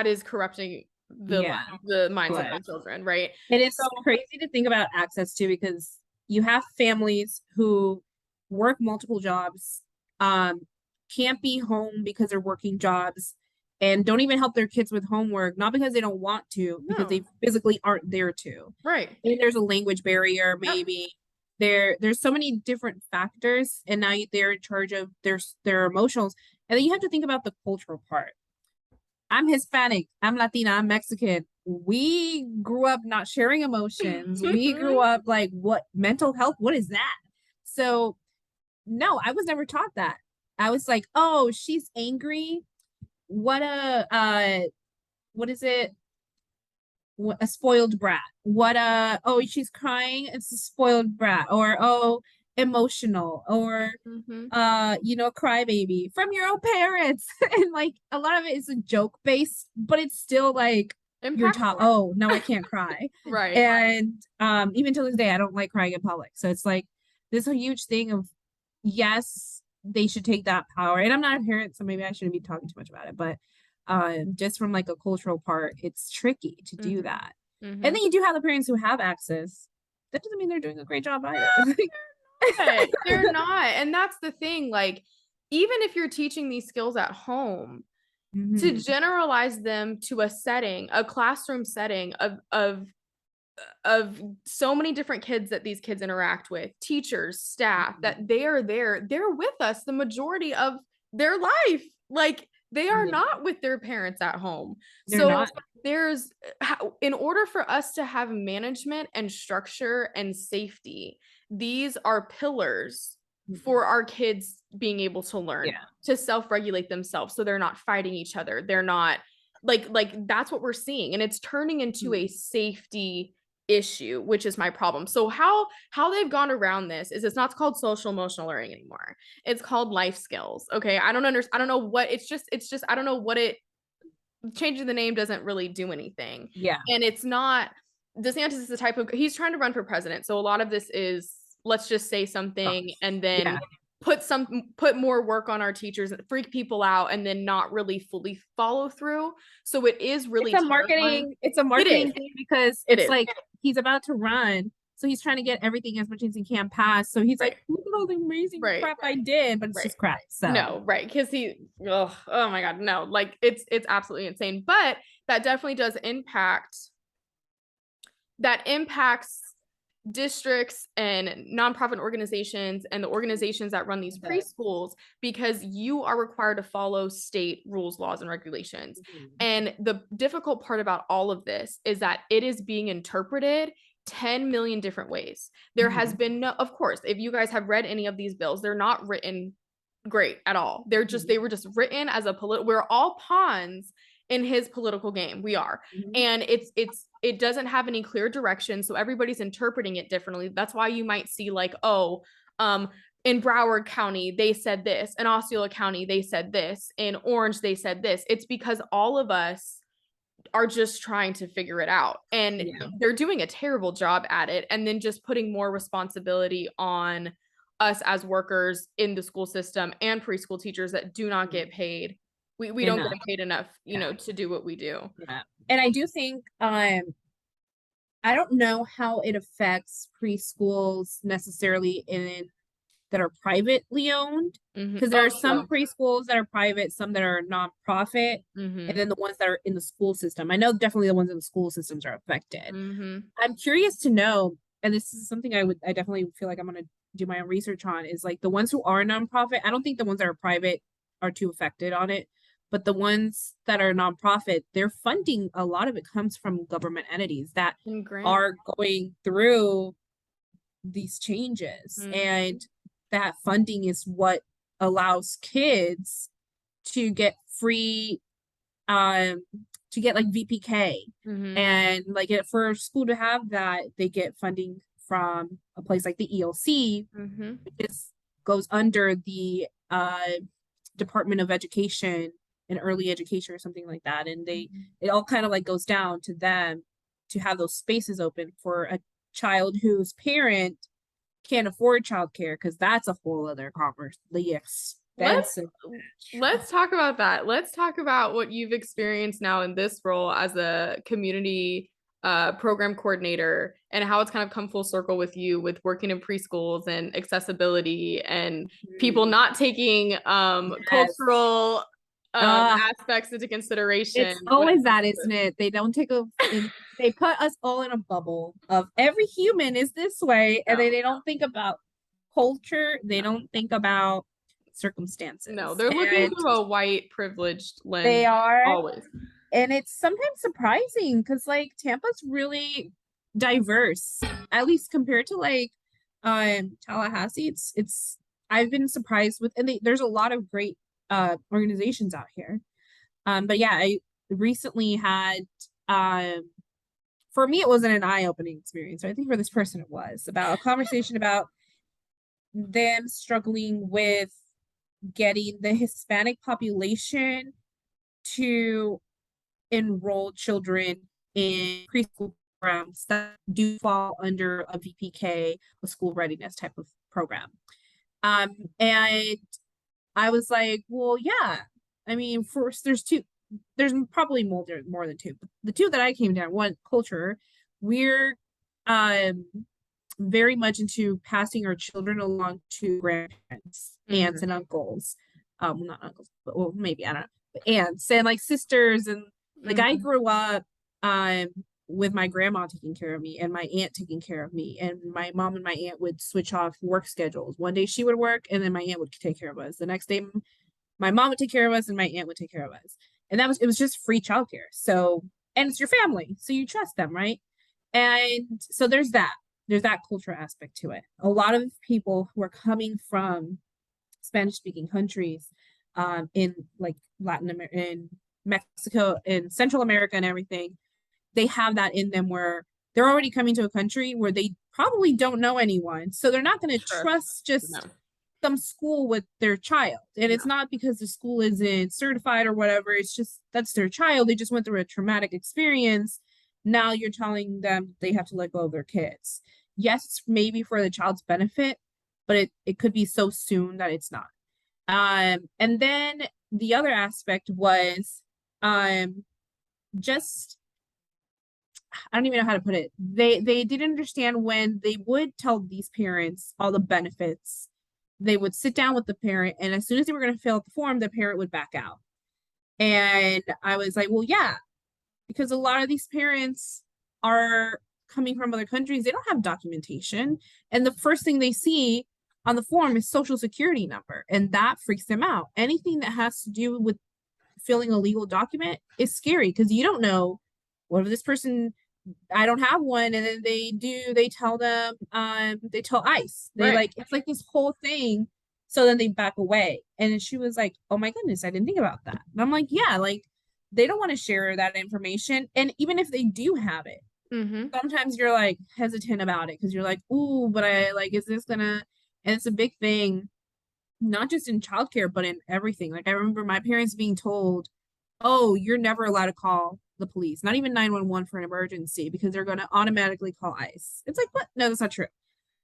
is corrupting the minds of our children, right? And it's so crazy to think about access to, because you have families who work multiple jobs, can't be home because they're working jobs, and don't even help their kids with homework, not because they don't want to, because they physically aren't there to. Right. And there's a language barrier, maybe. There's so many different factors, and now they're in charge of their emotions. And then you have to think about the cultural part. I'm Hispanic, I'm Latina, I'm Mexican. We grew up not sharing emotions. We grew up like, what, mental health? What is that? So no, I was never taught that. I was like, oh, she's angry. What is it? A spoiled brat. Oh, she's crying, it's a spoiled brat. Or, oh, emotional, or crybaby from your own parents. And like, a lot of it is a joke based, but it's still like, you're taught, oh, no, I can't cry. Right. And even to this day, I don't like crying in public. So it's like this a huge thing of, yes, they should take that power. And I'm not a parent, so maybe I shouldn't be talking too much about it, but just from like a cultural part, it's tricky to do that. And then you do have the parents who have access. That doesn't mean they're doing a great job either. They're not. And that's the thing. Like, even if you're teaching these skills at home, to generalize them to a classroom setting of so many different kids that these kids interact with, teachers, staff, that they're with us the majority of their life. Like, they are not with their parents at home. In order for us to have management and structure and safety, these are pillars for our kids being able to learn, to self-regulate themselves, so they're not fighting each other. They're not like that's what we're seeing, and it's turning into a safety issue, which is my problem. So how they've gone around this is it's not called social emotional learning anymore. It's called life skills. Okay, I don't understand. I don't know what it's just I don't know what it changing the name doesn't really do anything. Yeah. And it's not DeSantis is the type of he's trying to run for president. So a lot of this is let's just say something and then put more work on our teachers, freak people out, and then not really fully follow through. So it is really it's a marketing thing, because it's like he's about to run, so he's trying to get everything as much as he can pass. So he's like, look at all the amazing crap I did, but it's just crap. So no, because oh my god, no, like it's absolutely insane. But that definitely does impacts districts and nonprofit organizations and the organizations that run these preschools, because you are required to follow state rules, laws, and regulations. And the difficult part about all of this is that it is being interpreted 10 million different ways. There has been no, of course, if you guys have read any of these bills, they're not written great at all. They were just written as we're all pawns in his political game. We are. And it doesn't have any clear direction, so everybody's interpreting it differently. That's why you might see like, in Broward County they said this, in Osceola County they said this, in Orange they said this. It's because all of us are just trying to figure it out, and they're doing a terrible job at it, and then just putting more responsibility on us as workers in the school system and preschool teachers that do not get paid. We don't get paid enough, you know, to do what we do. And I do think I don't know how it affects preschools necessarily that are privately owned, because there are some preschools that are private, some that are nonprofit, and then the ones that are in the school system. I know definitely the ones in the school systems are affected. I'm curious to know, and this is something I definitely feel like I'm gonna do my own research on, is like the ones who are nonprofit. I don't think the ones that are private are too affected on it. But the ones that are nonprofit, their funding, a lot of it comes from government entities that are going through these changes. And that funding is what allows kids to get free, to get like VPK. And like for a school to have that, they get funding from a place like the ELC, which goes under the Department of Education and Early Education or something like that, and it all kind of like goes down to them to have those spaces open for a child whose parent can't afford childcare, because that's a whole other conversation. Let's talk about that. Let's talk about what you've experienced now in this role as a community program coordinator, and how it's kind of come full circle with you with working in preschools and accessibility and people not taking cultural aspects into consideration. It's always that, isn't it? They don't take they put us all in a bubble of every human is this way, and they don't think about culture. They don't think about circumstances. No, they're looking through a white privileged lens. They are always. And it's sometimes surprising, because like Tampa's really diverse, at least compared to like Tallahassee. It's I've been surprised with, and there's a lot of great organizations out here. But yeah, I recently had for me it wasn't an eye-opening experience. I think for this person it was about a conversation about them struggling with getting the Hispanic population to enroll children in preschool programs that do fall under a VPK, a school readiness type of program. And I was like, well, yeah. I mean, first, there's probably more than two. But the two that I came down, one, culture, we're very much into passing our children along to grandparents, aunts and uncles. Not uncles, but well, maybe, I don't know. But aunts and like sisters, and like I grew up with my grandma taking care of me and my aunt taking care of me, and my mom and my aunt would switch off work schedules. One day she would work and then my aunt would take care of us. The next day my mom would take care of us and my aunt would take care of us. And it was just free childcare. So, and it's your family, so you trust them, right? And so there's that. there's that culture aspect to it. A lot of people who are coming from Spanish speaking countries, in like Latin America, in Mexico, in Central America and everything, they have that in them where they're already coming to a country where they probably don't know anyone. So they're not going to Sure. trust No. just some school with their child. And it's not because the school isn't certified or whatever. It's just that's their child. They just went through a traumatic experience. Now you're telling them they have to let go of their kids. Yes, maybe for the child's benefit, but it could be so soon that it's not. And then the other aspect was just I don't even know how to put it. They didn't understand when they would tell these parents all the benefits. They would sit down with the parent, and as soon as they were going to fill out the form, the parent would back out. And I was like, well, yeah, because a lot of these parents are coming from other countries. They don't have documentation. And the first thing they see on the form is social security number. And that freaks them out. Anything that has to do with filling a legal document is scary because you don't know what if this person I don't have one, and then they tell them, they tell ICE. They like it's like this whole thing. So then they back away. And she was like, oh my goodness, I didn't think about that. And I'm like, yeah, like they don't want to share that information. And even if they do have it, sometimes you're like hesitant about it because you're like, ooh, but I like, is this gonna, and it's a big thing, not just in childcare, but in everything. Like I remember my parents being told, oh, you're never allowed to call the police, not even 911 for an emergency because they're going to automatically call ICE. It's like, what? No, that's not true.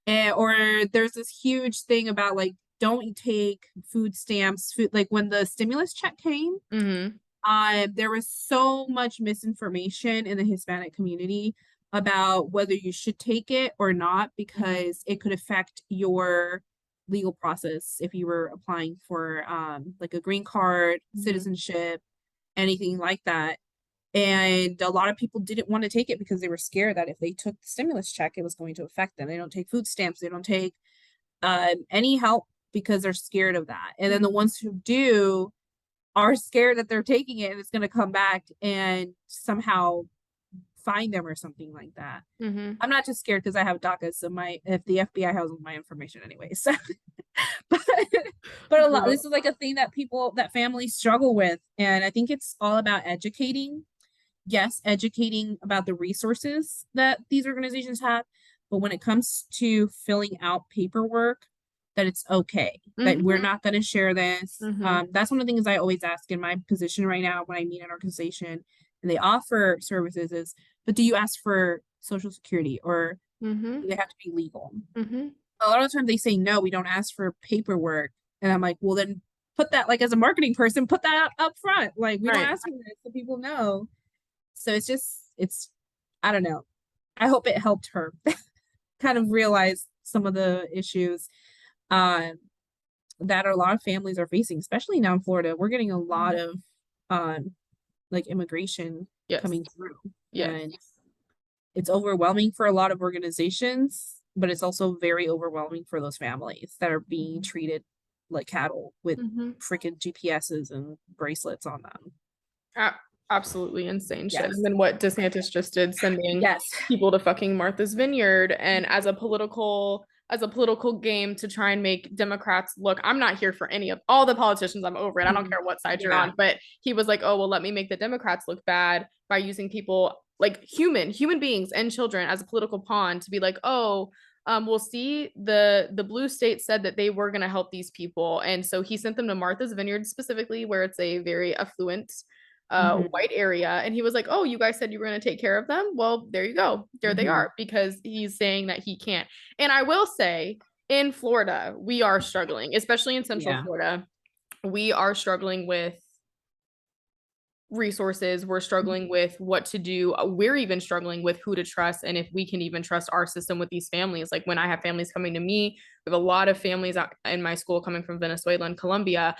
Or there's this huge thing about like, don't take food stamps, food, like when the stimulus check came, there was so much misinformation in the Hispanic community about whether you should take it or not because it could affect your legal process if you were applying for like a green card, citizenship, anything like that. And a lot of people didn't want to take it because they were scared that if they took the stimulus check, it was going to affect them. They don't take food stamps. They don't take any help because they're scared of that. And then the ones who do are scared that they're taking it and it's going to come back and somehow find them or something like that. I'm not just scared because I have DACA, so if the FBI has my information anyway. So, but a lot. This is like a thing that families struggle with, and I think it's all about educating. Yes, educating about the resources that these organizations have, but when it comes to filling out paperwork, that it's okay, that we're not going to share this. That's one of the things I always ask in my position right now when I meet an organization and they offer services is, but do you ask for social security or do they have to be legal? A lot of times they say, no, we don't ask for paperwork. And I'm like, well, then put that, like as a marketing person, put that up front. Like we don't ask for this so people know. So it's, I don't know. I hope it helped her kind of realize some of the issues that a lot of families are facing, especially now in Florida. We're getting a lot of like immigration coming through. And it's overwhelming for a lot of organizations, but it's also very overwhelming for those families that are being treated like cattle with freaking GPSs and bracelets on them. Absolutely insane shit. And then what DeSantis just did, sending Yes. people to fucking Martha's Vineyard, and as a political game to try and make Democrats look, I'm not here for any of all the politicians. I'm over it. I don't care what side you're on. But he was like, oh, well, let me make the Democrats look bad by using people like human beings and children as a political pawn to be like, oh, we'll see the blue state said that they were going to help these people. And so he sent them to Martha's Vineyard specifically, where it's a very affluent white area. And he was like, oh, you guys said you were going to take care of them. Well, there you go. There they are, because he's saying that he can't. And I will say in Florida, we are struggling, especially in Central Florida. We are struggling with resources. We're struggling with what to do. We're even struggling with who to trust and if we can even trust our system with these families. Like when I have families coming to me, we have a lot of families in my school coming from Venezuela and Colombia.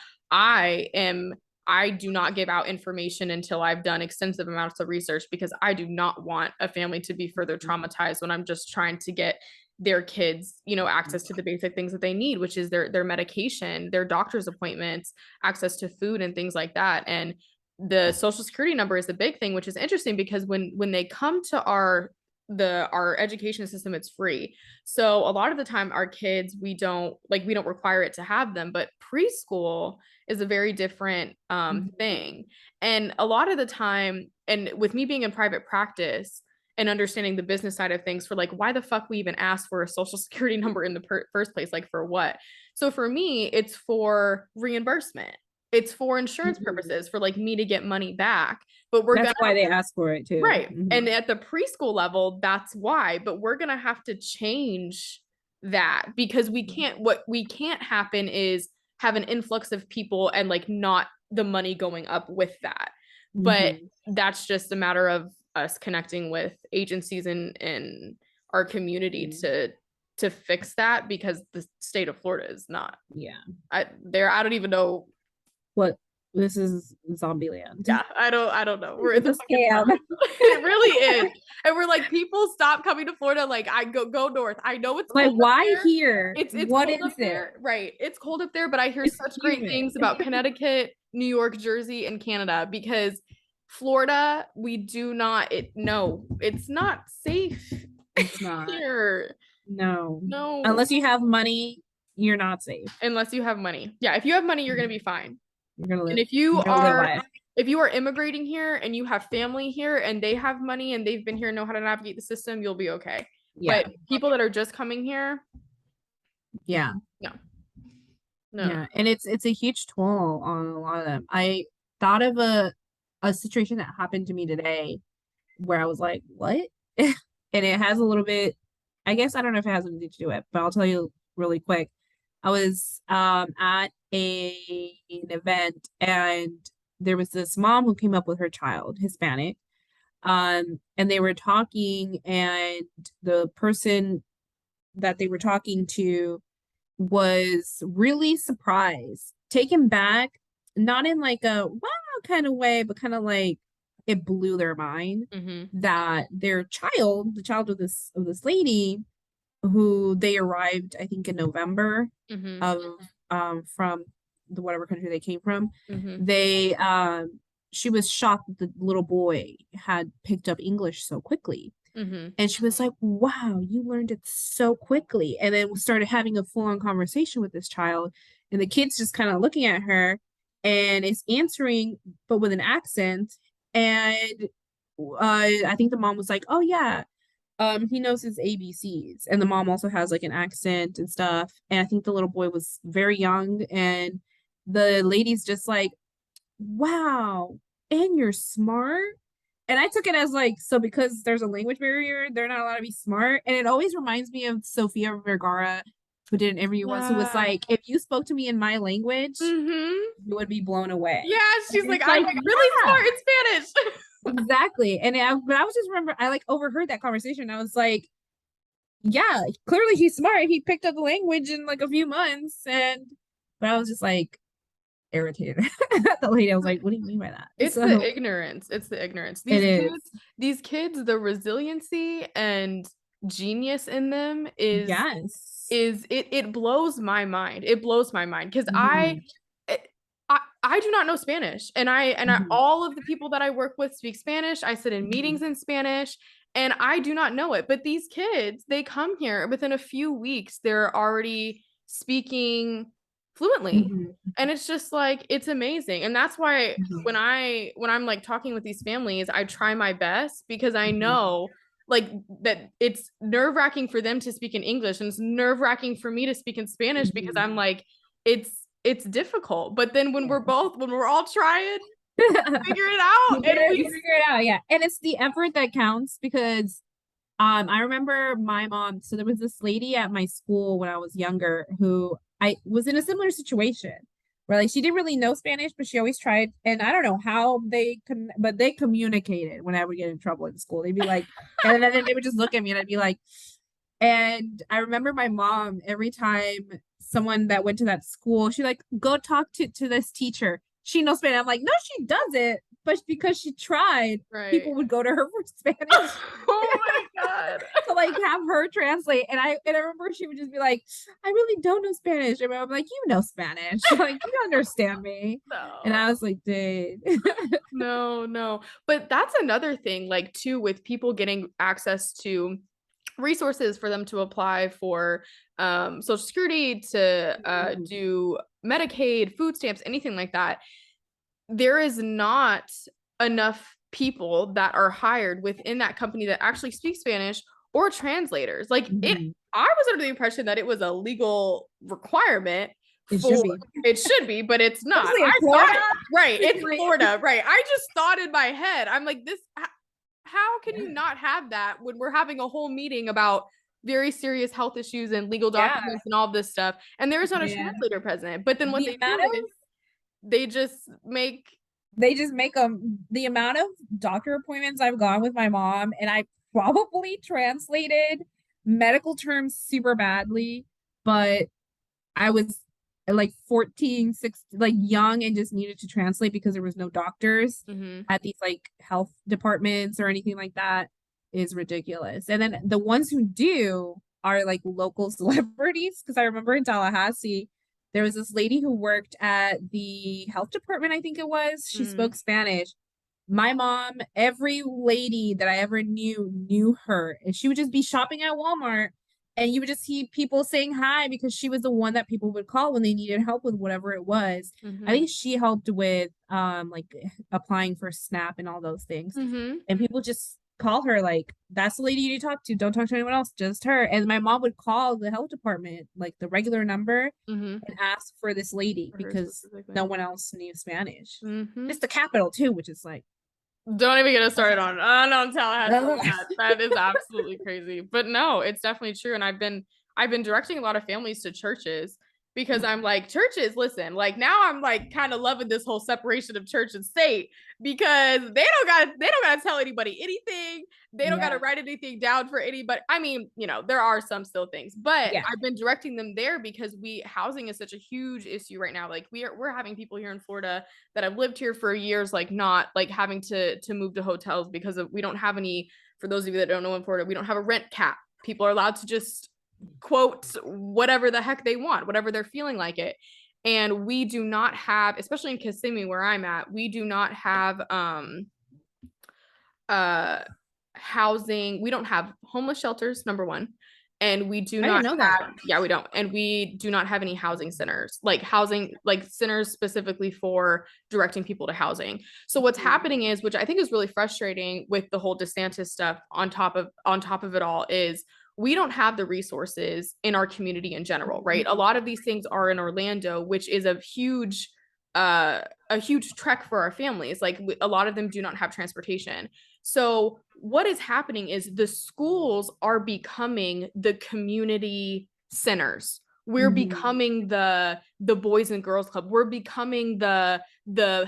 I do not give out information until I've done extensive amounts of research, because I do not want a family to be further traumatized when I'm just trying to get their kids, access to the basic things that they need, which is their medication, their doctor's appointments, access to food and things like that. And the social security number is the big thing, which is interesting because when they come to our our education system, it's free. So a lot of the time our kids, we don't require it to have them, but preschool is a very different thing. And a lot of the time, and with me being in private practice and understanding the business side of things, for like, why the fuck we even ask for a social security number in the first place, like for what? So for me, it's for reimbursement. It's for insurance purposes, for like me to get money back. But that's why they ask for it too. Right. And at the preschool level, that's why. But we're gonna have to change that, because what we can't happen is have an influx of people and like not the money going up with that. But that's just a matter of us connecting with agencies in our community to fix that, because the state of Florida is not. Yeah. I don't even know what. This is Zombieland. Yeah, I don't know. We're in the scam. It really is. And we're like, people stop coming to Florida. Like, I go north. I know it's like, cold why here? It's what cold is up there. Right. It's cold up there, but I hear such great things about Connecticut, New York, Jersey, and Canada, because Florida, we do not it's not safe. It's not here. No. Unless you have money, you're not safe. Unless you have money. Yeah, if you have money, you're gonna be fine. You're gonna live. And if you are immigrating here and you have family here and they have money and they've been here and know how to navigate the system, you'll be okay. Yeah. But people that are just coming here, no. Yeah, and it's a huge toll on a lot of them. I thought of a situation that happened to me today where I was like, what? And it has a little bit, I guess, I don't know if it has anything to do with it, but I'll tell you really quick. I was at an event, and there was this mom who came up with her child, Hispanic, and they were talking, and the person that they were talking to was really surprised, taken back, not in like a wow kind of way, but kind of like it blew their mind that their child, the child of this lady, who they arrived, I think, in November of from the whatever country they came from. They she was shocked that the little boy had picked up English so quickly. And she was like, wow, you learned it so quickly. And then we started having a full-on conversation with this child, and the kid's just kind of looking at her and is answering, but with an accent. And I think the mom was like, oh yeah, he knows his ABCs. And the mom also has like an accent and stuff. And I think the little boy was very young, and the lady's just like, wow, and you're smart. And I took it as like, so because there's a language barrier, they're not allowed to be smart. And it always reminds me of Sofia Vergara, who did an interview once, who was like, if you spoke to me in my language, you would be blown away. Yeah, she's like, I'm like really smart in Spanish. Exactly. And but I was just remember, I like overheard that conversation. I was like, yeah, clearly he's smart. He picked up the language in like a few months. But I was just like irritated at the lady. I was like, what do you mean by that? It's the ignorance. It's the ignorance. These kids, the resiliency and genius in them is it blows my mind. It blows my mind, because I do not know Spanish, and I all of the people that I work with speak Spanish. I sit in meetings in Spanish, and I do not know it. But these kids, they come here within a few weeks, they're already speaking fluently. And it's just like, it's amazing. And that's why when I'm like talking with these families, I try my best, because I know like that it's nerve-wracking for them to speak in English, and it's nerve-wracking for me to speak in Spanish, because I'm like, it's difficult. But then when we're all trying figure it out, and we figure it out. Yeah. And it's the effort that counts, because I remember my mom, so there was this lady at my school when I was younger who I was in a similar situation where like she didn't really know Spanish, but she always tried. And I don't know how but they communicated when I would get in trouble in school. They'd be like, and then they would just look at me, and I'd be like, and I remember my mom, every time someone that went to that school, she like, go talk to this teacher. She knows Spanish. I'm like, no, she doesn't. but because she tried, Right. people would go to her for Spanish. Oh my God. To like have her translate. And I remember she would just be like, I really don't know Spanish. And I'm like, you know Spanish. Like, you understand me. And No. I was like, dude. No. But that's another thing, like, too, with people getting access to resources for them to apply for Social Security, to do Medicaid, food stamps, anything like that. There is not enough people that are hired within that company that actually speak Spanish or translators. Like I was under the impression that it was a legal requirement. It should be. It should be, but it's not. Especially in Florida. Right. It's Florida. Right. I just thought in my head, I'm like, this, how can you not have that when we're having a whole meeting about very serious health issues and legal documents and all this stuff? And there's not a translator present. But then what they do is they just make the amount of doctor appointments I've gone with my mom, and I probably translated medical terms super badly, but I was like 14, 16, like young, and just needed to translate because there was no doctors at these like health departments or anything like that is ridiculous. And then the ones who do are like local celebrities, because I remember in Tallahassee there was this lady who worked at the health department, I think it was. She spoke Spanish. My mom, every lady that I ever knew her, and she would just be shopping at Walmart, and you would just see people saying hi because she was the one that people would call when they needed help with whatever it was. I think she helped with like applying for SNAP and all those things. And people just call her like, that's the lady you need to talk to. Don't talk to anyone else, just her. And my mom would call the health department, like the regular number, and ask for this lady because no one else knew Spanish. It's the capital too, which is like, don't even get us started on Tallahassee. That is absolutely crazy. But no, it's definitely true. And I've been directing a lot of families to churches because I'm like, churches, listen, like now I'm like kind of loving this whole separation of church and state because they don't gotta tell anybody anything. They don't gotta write anything down for anybody. I mean, there are some still things, but I've been directing them there because housing is such a huge issue right now. Like we're having people here in Florida that have lived here for years, like not like having to move to hotels because we don't have any, for those of you that don't know, in Florida, we don't have a rent cap. People are allowed to just quote whatever the heck they want, whatever they're feeling like it. And we do not have, especially in Kissimmee where I'm at, we do not have housing. We don't have homeless shelters, number one. And we do not have, we don't. And we do not have any housing centers, like centers specifically for directing people to housing. So what's happening is, which I think is really frustrating with the whole DeSantis stuff on top of it all, is we don't have the resources in our community in general, right? A lot of these things are in Orlando, which is a huge trek for our families. Like a lot of them do not have transportation. So what is happening is the schools are becoming the community centers. We're becoming the Boys and Girls Club. We're becoming the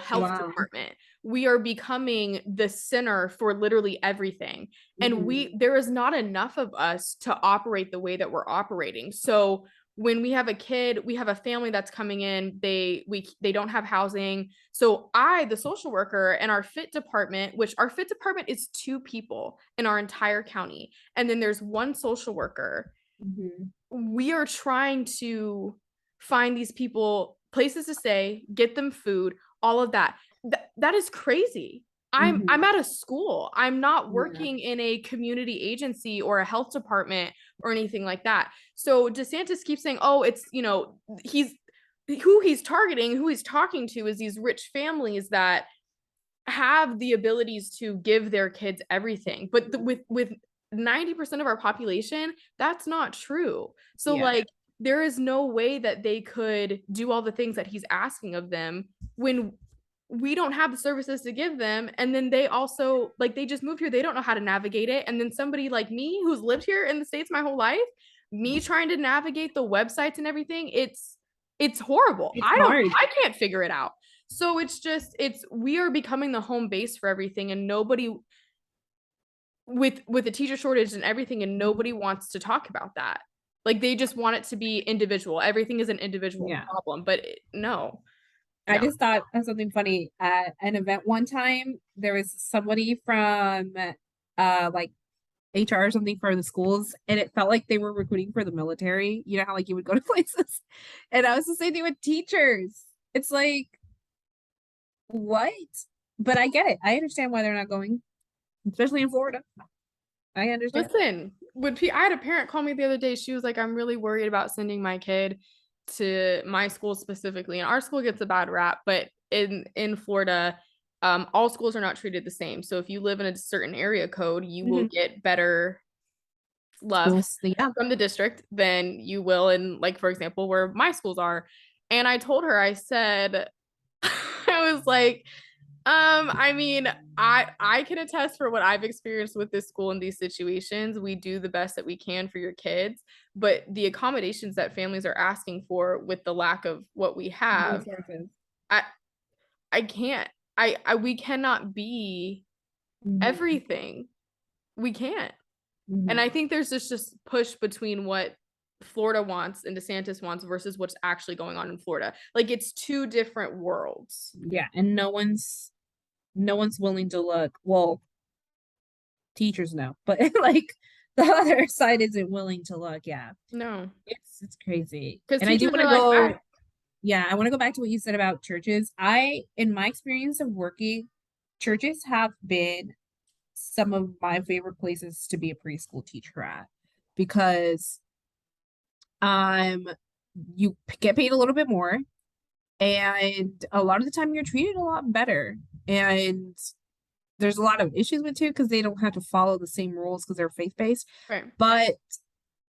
health department. We are becoming the center for literally everything. And there is not enough of us to operate the way that we're operating. So when we have a kid, we have a family that's coming in, they don't have housing. So the social worker, and our fit department, which our fit department is 2 people in our entire county. And then there's 1 social worker. We are trying to find these people places to stay, get them food, all of that. That is crazy. I'm at a school. I'm not working in a community agency or a health department or anything like that. So DeSantis keeps saying, oh, it's, who he's targeting, who he's talking to is these rich families that have the abilities to give their kids everything. But with 90% of our population, that's not true. So like, there is no way that they could do all the things that he's asking of them when we don't have the services to give them. And then they also, like, they just moved here. They don't know how to navigate it. And then somebody like me who's lived here in the States my whole life, me trying to navigate the websites and everything, it's horrible. I can't figure it out. So we are becoming the home base for everything, and nobody with the teacher shortage and everything, and nobody wants to talk about that. Like they just want it to be individual. Everything is an individual problem, but no. I just thought of something funny at an event one time. There was somebody from like HR or something for the schools, and it felt like they were recruiting for the military. You know how like you would go to places, and I was the same thing with teachers. It's like what? But I get it. I understand why they're not going, especially in Florida. I understand. Listen, I had a parent call me the other day. She was like, I'm really worried about sending my kid to my school specifically. And our school gets a bad rap, but in Florida, all schools are not treated the same. So if you live in a certain area code, you will get better love Yeah. from the district than you will in, like, for example, where my schools are. And I told her, I said, I was like, I mean, I can attest for what I've experienced with this school in these situations. We do the best that we can for your kids, but the accommodations that families are asking for with the lack of what we have, I I can't. We cannot be everything. We can't. And I think there's just push between what Florida wants and DeSantis wants versus what's actually going on in Florida. Like, it's two different worlds. Yeah, and no one's willing to look. Well, teachers know, but like the other side isn't willing to look. Yeah, No, it's crazy. because And I do teachers want to are like, go. Yeah, I want to go back to what you said about churches. In my experience of working, churches have been some of my favorite places to be a preschool teacher at because you get paid a little bit more, and a lot of the time you're treated a lot better. And there's a lot of issues with too because they don't have to follow the same rules because they're faith-based. right. But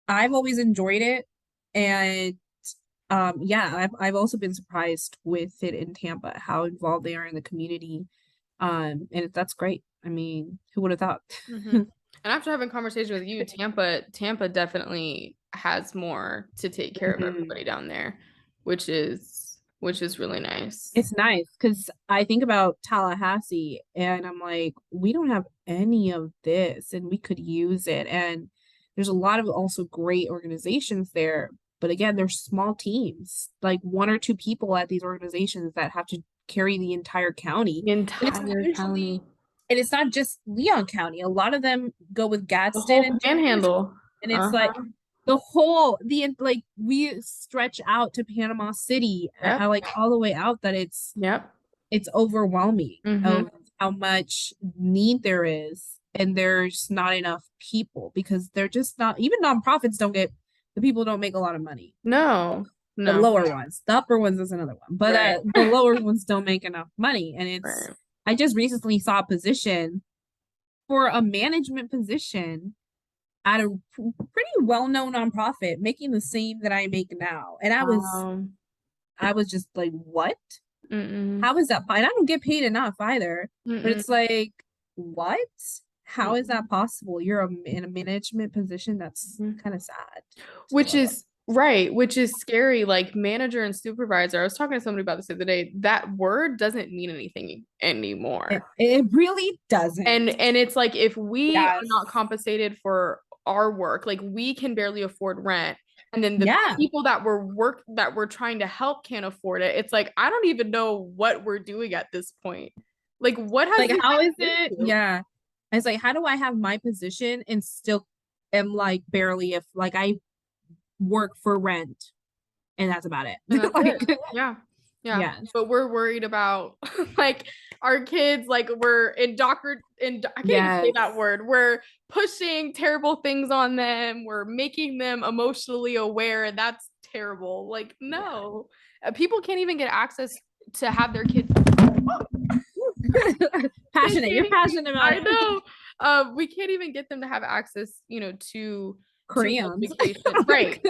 I've always enjoyed it. And yeah, I've also been surprised with it in Tampa, how involved they are in the community. And that's great. I mean, who would have thought? And after having a conversation with you, Tampa definitely has more to take care of everybody down there, which is really nice. It's nice because I think about Tallahassee and I'm like, we don't have any of this and we could use it. And there's a lot of also great organizations there. But again, there's small teams, like one or two people at these organizations that have to carry the entire county. The entire county. And it's not just Leon County. A lot of them go with The Gadsden whole and panhandle. and it's like like we stretch out to Panama City, Yep. like all the way out that it's Yep. overwhelming of how much need there is, and there's not enough people because they're just not, even nonprofits don't get, the people don't make a lot of money. No. The lower ones. The upper ones is another one, but the lower ones don't make enough money. And it's I just recently saw a position for a management position at a pretty well-known nonprofit making the same that I make now. And I was just like, what? How is that? And I don't get paid enough either. But it's like, what? How is that possible? You're in a management position. That's kind of sad. Which is right, which is scary. Like, manager and supervisor. I was talking to somebody about this the other day. That word doesn't mean anything anymore. It really doesn't. And it's like, if we are not compensated for our work, like, we can barely afford rent. And then the people that we're trying to help can't afford it. It's like, I don't even know what we're doing at this point. Like, what has like, how is it? Yeah. It's like, how do I have my position and still am like barely, if like I work for rent and that's about it. Like, it. Yeah. But we're worried about like our kids, like we're I can't even say that word. We're pushing terrible things on them. We're making them emotionally aware, and that's terrible. Like, no, people can't even get access to have their kids. Passionate. You're passionate about it. I know. We can't even get them to have access, to crayons. Right.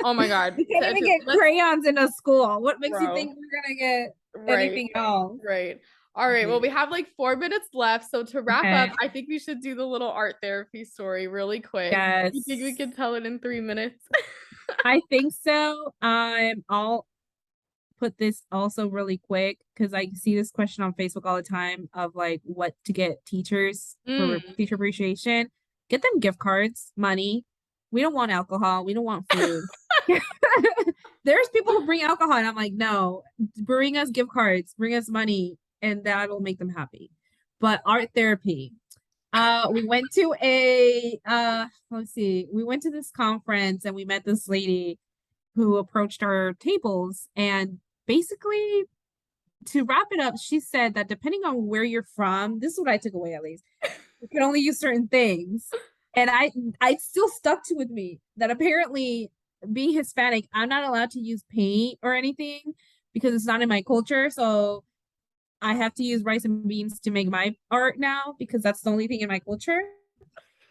Oh my God. You can't even get crayons in a school. What makes you think we're gonna get anything else? Right. All right. Well, we have like 4 minutes left. So to wrap up, I think we should do the little art therapy story really quick. Yes. You think we can tell it in 3 minutes? I think so. I'll put this also really quick because I see this question on Facebook all the time of like what to get teachers for teacher appreciation. Get them gift cards, money. We don't want alcohol. We don't want food. There's people who bring alcohol, and I'm like, no, bring us gift cards, bring us money, and that'll make them happy. But art therapy. We went to we went to this conference and we met this lady who approached our tables, and basically, to wrap it up, she said that depending on where you're from, this is what I took away at least, you can only use certain things. And I still stuck to with me that apparently being Hispanic, I'm not allowed to use paint or anything because it's not in my culture. So I have to use rice and beans to make my art now because that's the only thing in my culture.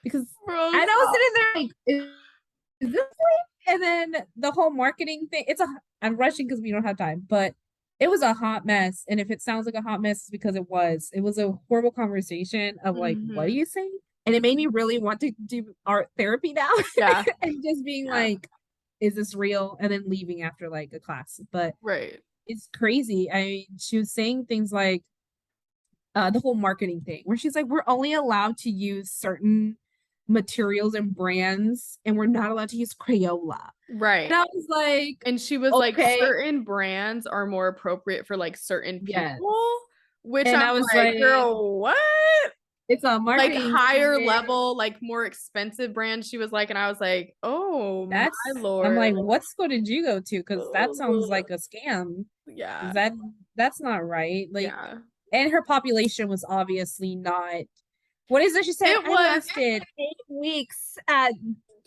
Because Bro, and I was sitting there like, is this like? And then the whole marketing thing, I'm rushing because we don't have time, but it was a hot mess. And if it sounds like a hot mess, it's because it was. It was a horrible conversation of like, what do you say? And it made me really want to do art therapy now. Yeah. And just being like, is this real? And then leaving after like a class. But right. It's crazy. She was saying things like the whole marketing thing where she's like, we're only allowed to use certain materials and brands and we're not allowed to use Crayola. Right. And I was like, and she was like, certain brands are more appropriate for like certain people, which and I was like, girl, what? It's a marketing like higher level, like more expensive brand. She was like, and I was like, oh, my Lord. I'm like, what school did you go to? Because that sounds like a scam. Yeah. That's not right. Like, yeah. And her population was obviously not. What is it? She said I lasted 8 weeks at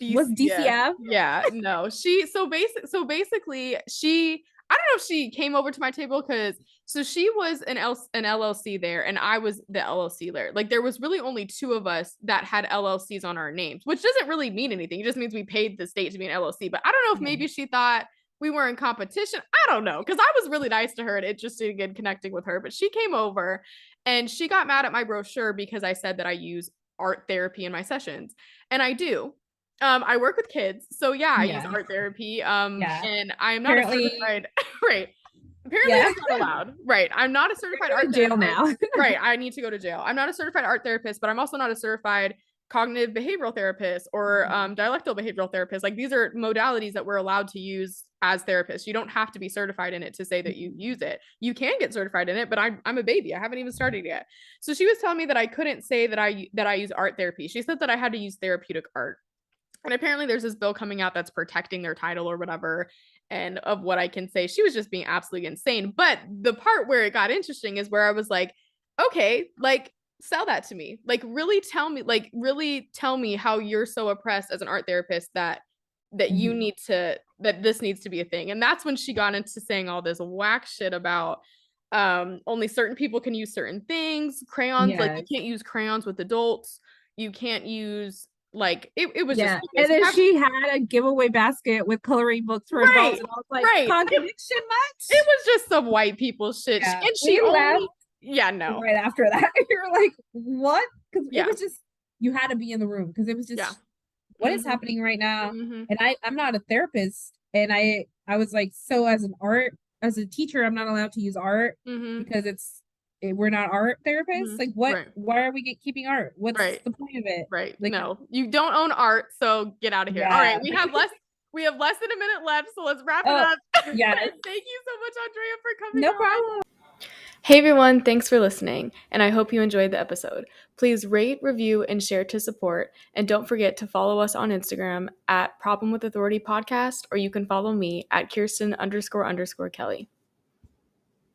was DCF. Yeah, no. So basically she, I don't know if she came over to my table because so she was an LLC there and I was the LLC there. Like there was really only 2 of us that had LLCs on our names, which doesn't really mean anything. It just means we paid the state to be an LLC. But I don't know if maybe she thought we were in competition. I don't know, because I was really nice to her and interested in connecting with her. But she came over and she got mad at my brochure because I said that I use art therapy in my sessions. And I do. I work with kids. So yeah, I use art therapy. And I'm not a certified right. Apparently that's not allowed. Right. I'm not a certified art jail therapist. now. Right. I need to go to jail. I'm not a certified art therapist, but I'm also not a certified cognitive behavioral therapist or dialectical behavioral therapist. Like these are modalities that we're allowed to use as therapists. You don't have to be certified in it to say that you use it. You can get certified in it, but I'm a baby. I haven't even started yet. So she was telling me that I couldn't say that I use art therapy. She said that I had to use therapeutic art. And apparently there's this bill coming out that's protecting their title or whatever. And of what I can say, she was just being absolutely insane. But the part where it got interesting is where I was like, okay, like sell that to me. Like really tell me how you're so oppressed as an art therapist that you need to, that this needs to be a thing. And that's when she got into saying all this whack shit about only certain people can use certain things, crayons, like you can't use crayons with adults. You can't use like it was just and then she had a giveaway basket with coloring books for adults and I was like, contradiction much? It was just some white people shit. And she laughed. No. Right after that, you're like, what? Because it was just, you had to be in the room because it was just what is happening right now. And I'm not a therapist, and I was like, so as a teacher, I'm not allowed to use art because we're not art therapists. Like what? Why are we keeping art? What's the point of it? Right. Like, no, you don't own art, so get out of here. All right, we have less than a minute left, so let's wrap it up. Thank you so much, Andrea, for coming. No problem. Hey everyone, thanks for listening, and I hope you enjoyed the episode. Please rate, review, and share to support, and don't forget to follow us on Instagram at Problem with Authority Podcast, or you can follow me at Kiersten __Kelley.